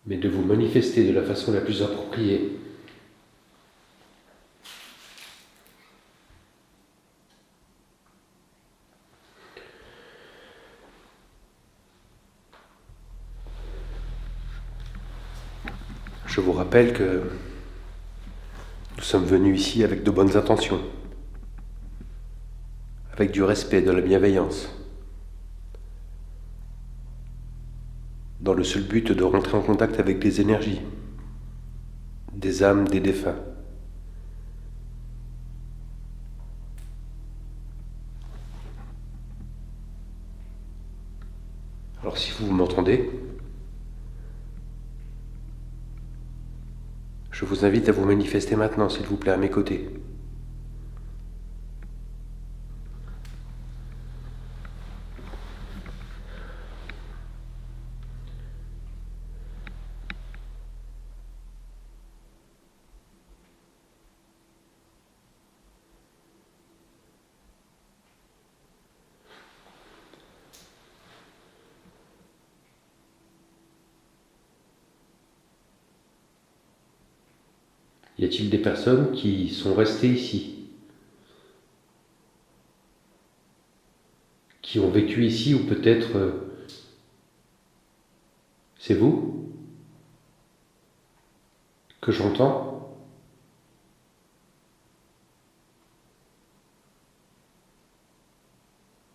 Mais de vous manifester de la façon la plus appropriée. Je vous rappelle que nous sommes venus ici avec de bonnes intentions, avec du respect, de la bienveillance, dans le seul but de rentrer en contact avec des énergies, des âmes des défunts. Alors si vous m'entendez, je vous invite à vous manifester maintenant, s'il vous plaît, à mes côtés. Y a-t-il des personnes qui sont restées ici, qui ont vécu ici, ou peut-être c'est vous que j'entends?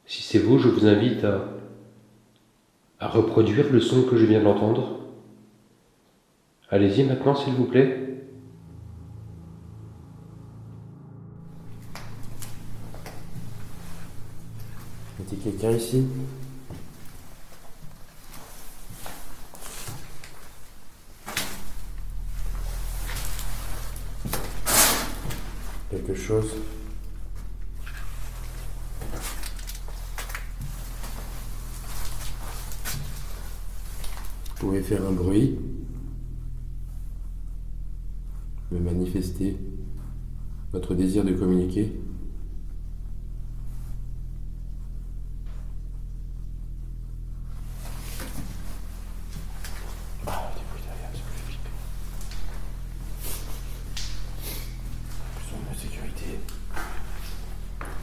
Si c'est vous, je vous invite à reproduire le son que je viens d'entendre. Allez-y maintenant, s'il vous plaît. était quelqu'un ici? Quelque chose? Vous pouvez faire un bruit, me manifester votre désir de communiquer. Ah, des bruits derrière, ça me fait flipper. Plus on a de sécurité.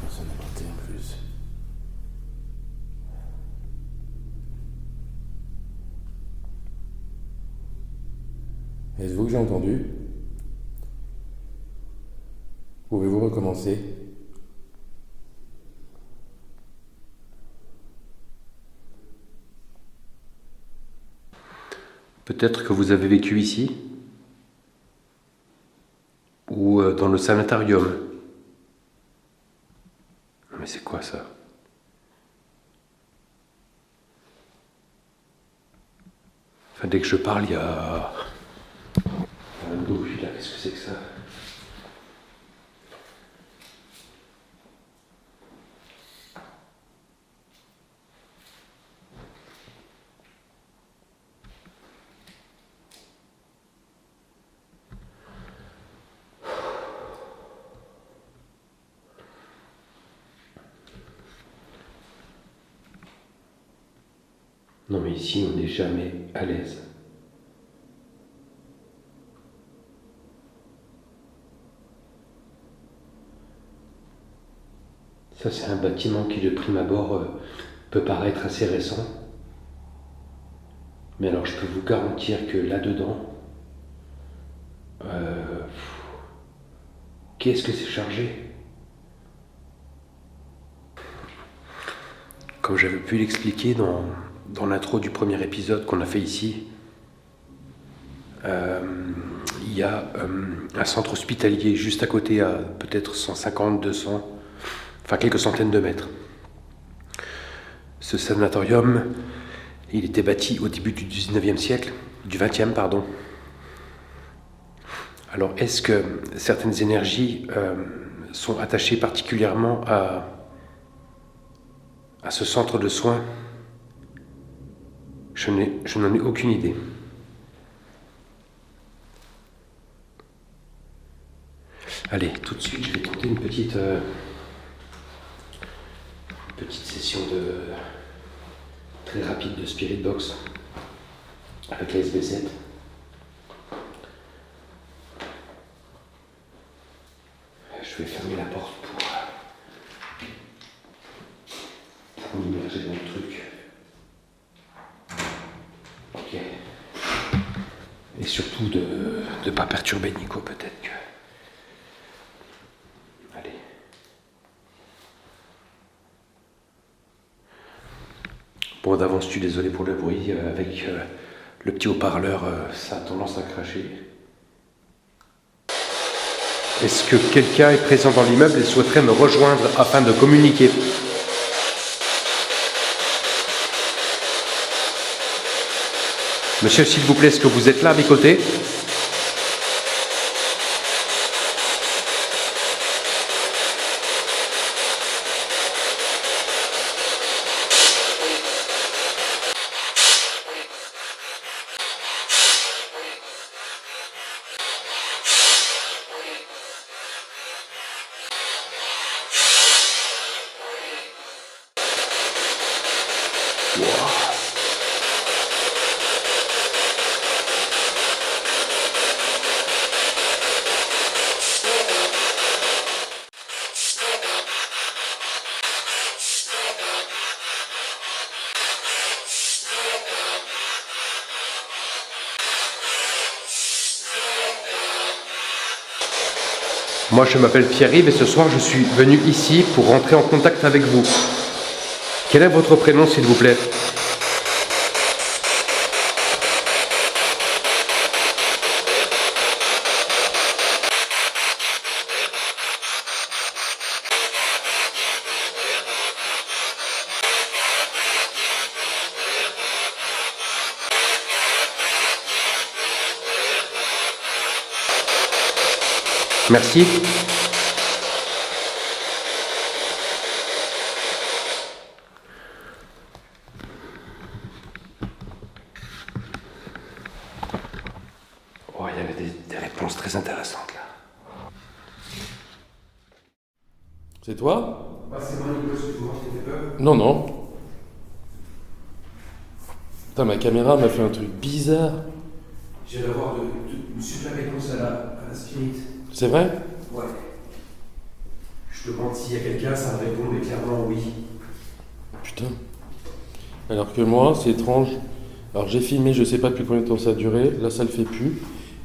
Personne n'a porté en plus. Est-ce vous que j'ai entendu? Pouvez-vous recommencer? Peut-être que vous avez vécu ici ou dans le sanatorium. Mais c'est quoi ça? Enfin, dès que je parle, il y a un bruit là, qu'est-ce que c'est que ça? Non mais ici on n'est jamais à l'aise. Ça c'est un bâtiment qui de prime abord peut paraître assez récent. Mais alors je peux vous garantir que là-dedans, qu'est-ce que c'est chargé? Comme j'avais pu l'expliquer dans l'intro du premier épisode qu'on a fait ici, il y a un centre hospitalier juste à côté, à peut-être 150, 200, enfin quelques centaines de mètres. Ce sanatorium, il était bâti au début du 19e siècle, du 20e, pardon. Alors, est-ce que certaines énergies sont attachées particulièrement à ce centre de soins? Je n'en ai aucune idée. Allez, tout de suite, je vais tenter une petite session très rapide de Spirit Box avec la SB7. Je vais fermer la porte pour m'immerger dans le truc. Ok. Et surtout de ne pas perturber Nico, peut-être que... Allez. Bon, d'avance, je suis désolé pour le bruit. Avec le petit haut-parleur, ça a tendance à cracher. Est-ce que quelqu'un est présent dans l'immeuble et souhaiterait me rejoindre afin de communiquer? Monsieur, s'il vous plaît, est-ce que vous êtes là à mes côtés? Moi, je m'appelle Pierre-Yves et ce soir, je suis venu ici pour rentrer en contact avec vous. Quel est votre prénom, s'il vous plaît? Merci. Oh, il y avait des réponses très intéressantes là. C'est toi? C'est moi, Nico, excuse-moi, je t'ai fait peur. Non, non. Putain, ma caméra m'a fait un truc bizarre. Je viens d'avoir une super réponse à la spirit. C'est vrai? Ouais. Je te demande s'il y a quelqu'un, ça me répond, mais clairement oui. Putain. Alors que moi, c'est étrange. Alors j'ai filmé, je sais pas depuis combien de temps ça a duré, là ça le fait plus.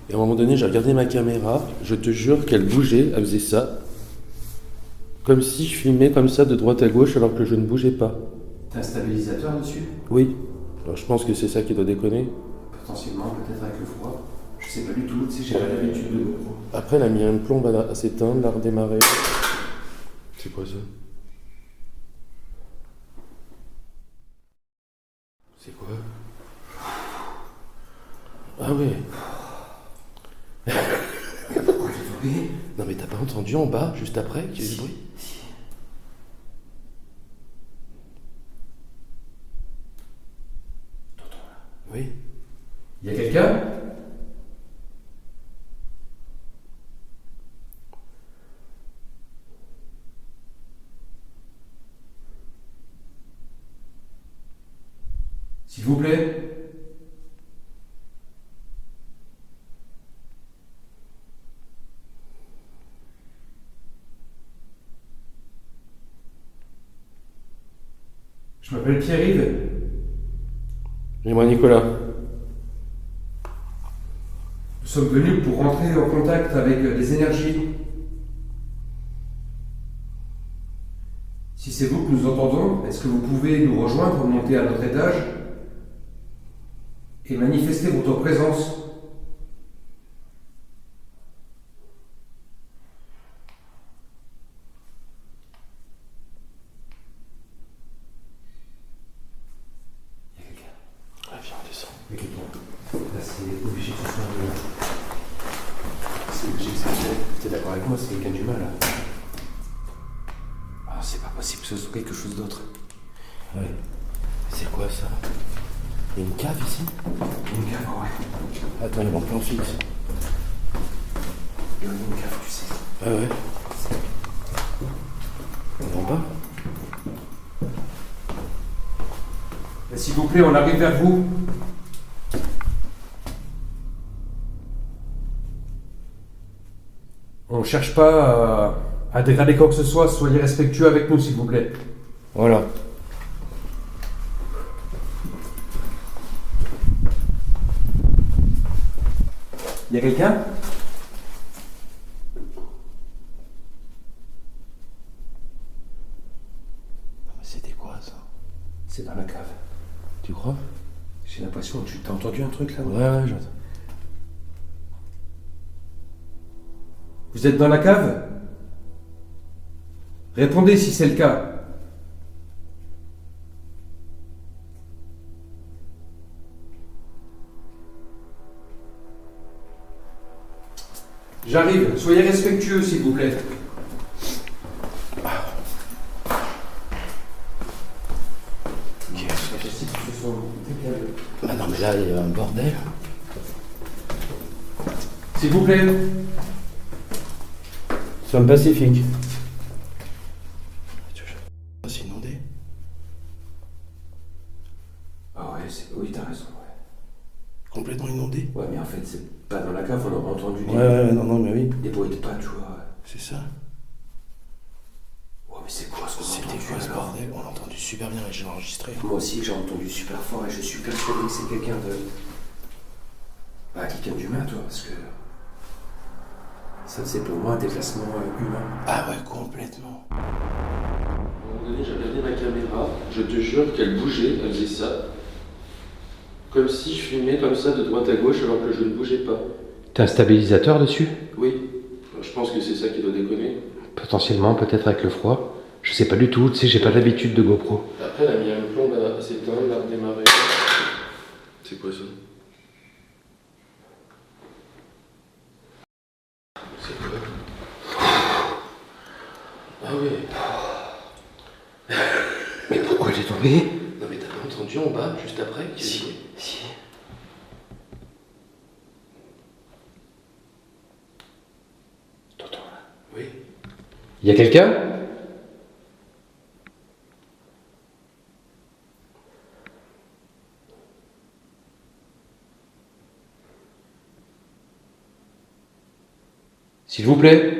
Et à un moment donné, j'ai regardé ma caméra, je te jure qu'elle bougeait, elle faisait ça. Comme si je filmais comme ça de droite à gauche alors que je ne bougeais pas. T'as un stabilisateur dessus? Oui. Alors je pense que c'est ça qui doit déconner. Potentiellement, peut-être avec le froid. Je sais pas du tout, tu sais, j'ai pas l'habitude de GoPro. Après, elle a mis une plombe à s'éteindre, à redémarrer. C'est quoi ça? C'est quoi? Ah ouais. Non mais t'as pas entendu en bas, juste après, qu'il y a eu du bruit? Oui. Il y a quelqu'un? S'il vous plaît? Je m'appelle Pierre-Yves. Et moi Nicolas. Nous sommes venus pour rentrer en contact avec les énergies. Si c'est vous que nous entendons, est-ce que vous pouvez nous rejoindre, monter à notre étage et manifester votre présence? Il y a quelqu'un. Ah viens, on descend. Il y a quelqu'un. Là, c'est obligé que ce soit c'est obligé que ce soit. T'es d'accord avec moi, c'est quelqu'un d'humain là. Ah, c'est pas possible que ce soit quelque chose d'autre. Ouais. C'est quoi ça? Il y a une cave ici? Une cave, ouais. Attends, il y a mon plan fixe. Il y a une cave, tu sais. Ah ouais. On est en bas? S'il vous plaît, on arrive vers vous. On cherche pas à dégrader quoi que ce soit, soyez respectueux avec nous, s'il vous plaît. Voilà. Il y a quelqu'un? C'était quoi ça? C'est dans la cave. Tu crois? J'ai l'impression que tu t'as entendu un truc là? Ouais, j'entends. Vous êtes dans la cave? Répondez si c'est le cas. J'arrive, soyez respectueux s'il vous plaît. Ah non mais là, il y a un bordel. S'il vous plaît. Somme pacifique. C'est inondé. Ah ouais, oui, t'as raison, ouais. Complètement inondé. Ouais, mais en fait, c'est pas dans la cave, on aurait entendu Ouais, non, mais oui. des bruits de pas, tu vois. C'est ça. Ouais, mais c'est quoi ce qu'on a C'était entendu, quoi ce alors? bordel? On l'a entendu super bien et j'ai enregistré. Moi aussi, j'ai entendu super fort et je suis persuadé que c'est quelqu'un de... Bah, quelqu'un d'humain, toi, parce que... Ça, c'est pour moi un déplacement humain. Ah ouais, complètement. À un moment donné, j'ai regardé ma caméra, je te jure qu'elle bougeait, elle faisait ça. Comme si je filmais comme ça de droite à gauche alors que je ne bougeais pas. T'as un stabilisateur dessus? Oui, alors, je pense que c'est ça qui doit déconner. Potentiellement, peut-être avec le froid. Je sais pas du tout, tu sais, j'ai pas l'habitude de GoPro. Après, elle a mis une plombe à s'éteindre, à redémarrer. C'est quoi ça? C'est quoi? Ah oui. Mais pourquoi elle est tombée? Non mais t'as pas entendu en bas, juste après qu'il y a Si, du bruit si. T'entends là? Oui. Y a quelqu'un? S'il vous plaît?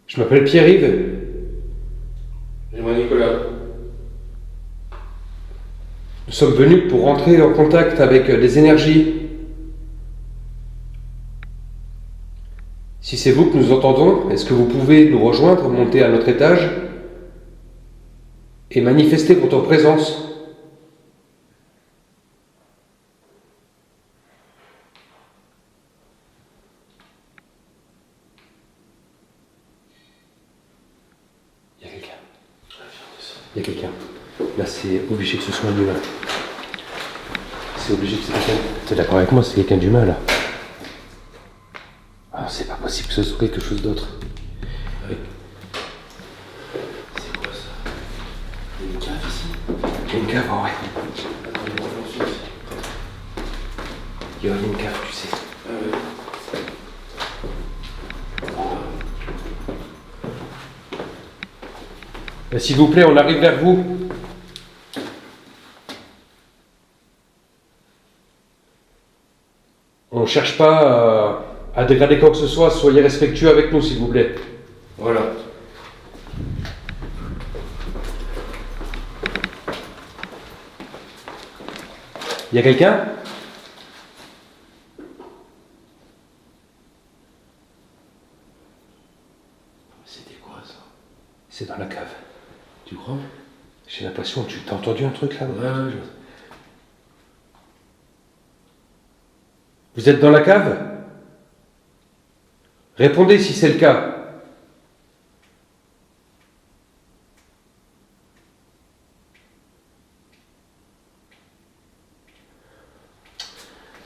Je m'appelle Pierre-Yves. Et moi Nicolas. Nous sommes venus pour rentrer en contact avec les énergies. Si c'est vous que nous entendons, est-ce que vous pouvez nous rejoindre, monter à notre étage et manifester votre présence? Il y a quelqu'un. Il y a quelqu'un. Là, c'est obligé que ce soit un humain. C'est obligé que c'est quelqu'un. T'es d'accord avec moi, c'est quelqu'un d'humain là. Ah, c'est pas possible que ce soit quelque chose d'autre. C'est quoi ça? Il y a une cave ici? Il y a une cave, ouais. Attends, il y a ensuite. Il y a une cave, tu sais. Ah ouais. S'il vous plaît, on arrive vers vous. On ne cherche pas à dégrader quoi que ce soit, soyez respectueux avec nous, s'il vous plaît. Voilà. Il y a quelqu'un? C'était quoi ça? C'est dans la cave. Tu crois? J'ai l'impression que tu t'as entendu un truc là. Ouais. Vous êtes dans la cave? Répondez si c'est le cas.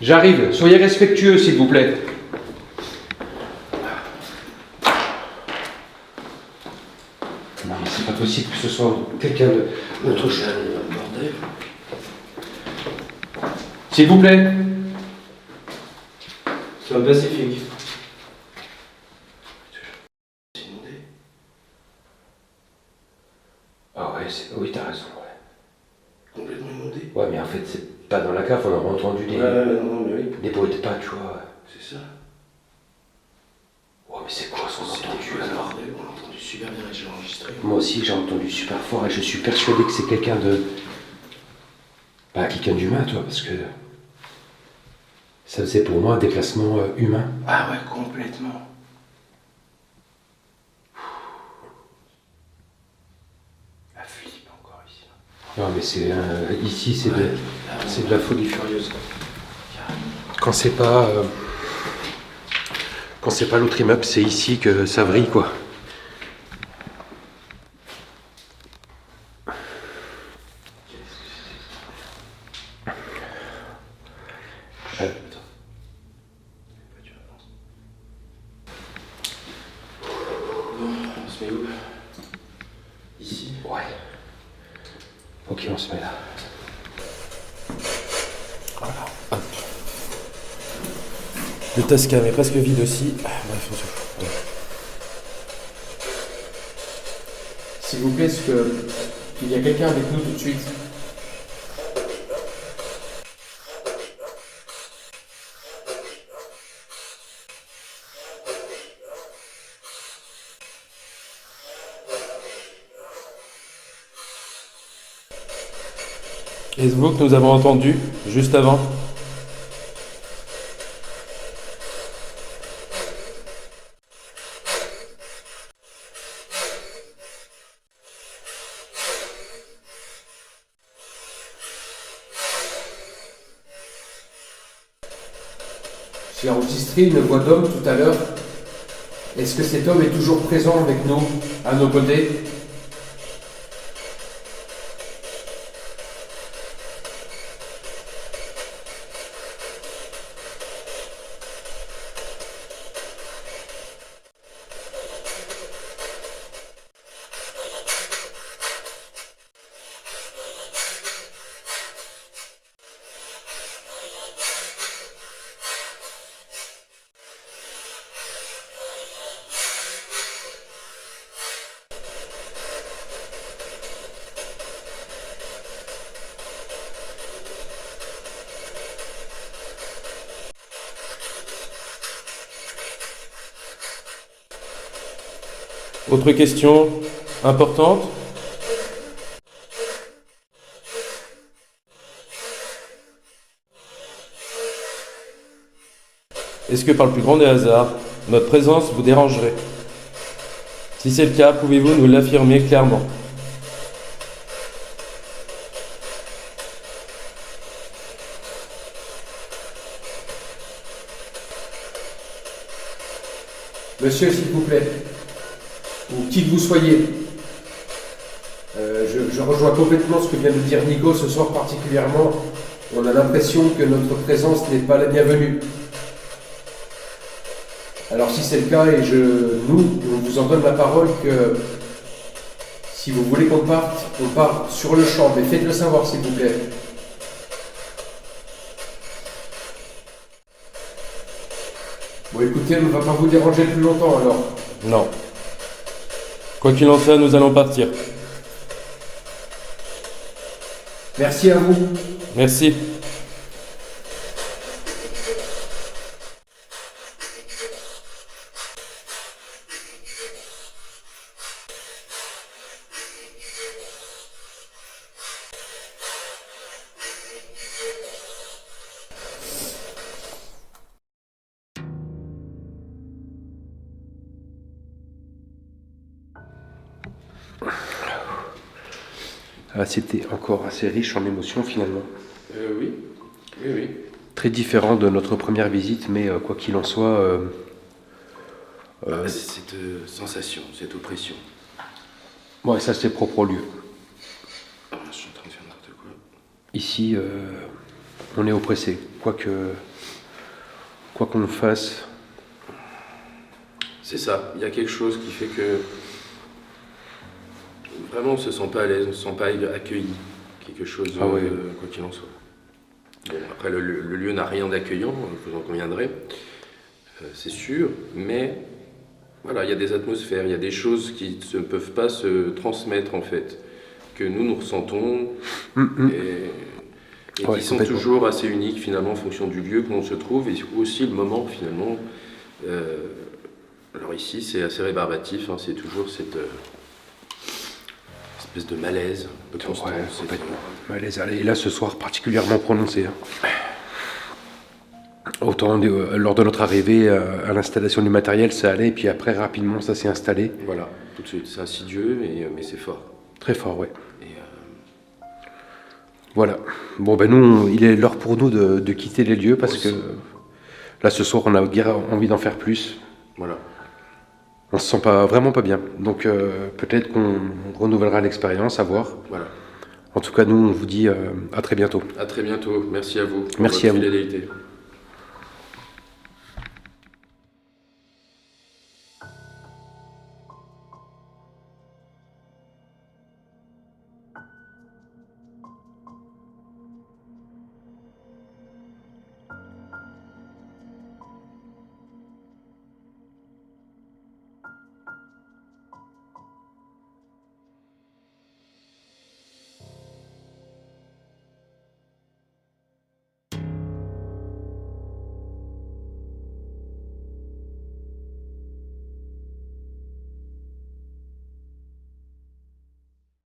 J'arrive, soyez respectueux s'il vous plaît. Non mais c'est pas possible que ce soit quelqu'un de notre chose. Bordel. S'il vous plaît. C'est un pacifique. C'est inondé. Ah ouais, oui t'as raison, ouais. Complètement inondé. Ouais mais en fait c'est pas dans la cave, on a entendu des non, mais oui. bruits de pas, tu vois. C'est ça. Ouais mais c'est quoi ce qu'on a entendu un alors? bordel, on a entendu super bien et j'ai enregistré. Moi aussi j'ai entendu super fort et je suis persuadé que c'est quelqu'un de... Bah quelqu'un d'humain toi, parce que... Ça faisait pour moi un déplacement humain. Ah ouais, complètement. La flip encore ici. Non mais c'est... ici c'est de la folie furieuse. Quand c'est pas... Quand c'est pas l'autre immeuble, c'est ici que ça vrille quoi. On se met où? Ici. Ouais. Ok, on se met là. Le Tascam est presque vide aussi. Bref, on se fout. S'il vous plaît, est-ce qu'il y a quelqu'un avec nous tout de suite? Et ce mot que nous avons entendu juste avant. J'ai enregistré une voix d'homme tout à l'heure. Est-ce que cet homme est toujours présent avec nous, à nos côtés? Autre question importante? Est-ce que par le plus grand des hasards, notre présence vous dérangerait? Si c'est le cas, pouvez-vous nous l'affirmer clairement? Monsieur, s'il vous plaît, ou qui que vous soyez, je rejoins complètement ce que vient de dire Nico ce soir particulièrement. On a l'impression que notre présence n'est pas la bienvenue. Alors si c'est le cas, et on vous en donne la parole que si vous voulez qu'on parte, on part sur le champ, mais faites-le savoir s'il vous plaît. Bon écoutez, on ne va pas vous déranger plus longtemps alors. Non. Quoi qu'il en soit, nous allons partir. Merci à vous. Merci. Ah, c'était encore assez riche en émotions finalement. Oui, oui, oui. Très différent de notre première visite, mais quoi qu'il en soit, Cette sensation, cette oppression. ouais, ça c'est propre au lieu. Je suis en train de faire n'importe quoi. Ici, on est oppressé, quoi qu'on fasse. C'est ça, il y a quelque chose qui fait que vraiment on se sent pas à l'aise, on se sent pas accueilli. Quelque chose, Ah ouais. quoi qu'il en soit. Bon, après, le lieu n'a rien d'accueillant, vous en conviendrez, c'est sûr, mais voilà, il y a des atmosphères, il y a des choses qui ne peuvent pas se transmettre en fait, que nous ressentons et Ouais, qui sont complètement. toujours assez uniques finalement en fonction du lieu que l'on se trouve et aussi le moment finalement. Alors ici c'est assez rébarbatif, hein, c'est toujours cette espèce de malaise, de constance. Ouais, complètement. Malaise. Et là, ce soir, particulièrement prononcé. Hein. Autant lors de notre arrivée à l'installation du matériel, ça allait, et puis après, rapidement, ça s'est installé. Voilà, tout de suite, c'est insidieux, mais c'est fort. Très fort, ouais. Et Voilà. Bon, ben nous, il est l'heure pour nous de quitter les lieux, parce que Aussi. là, ce soir, on a guère envie d'en faire plus. voilà. On se sent vraiment pas bien. Donc, peut-être qu'on renouvellera l'expérience, à voir. Voilà. En tout cas, nous, on vous dit à très bientôt. À très bientôt. Merci à vous. pour Merci votre à vous. fidélité.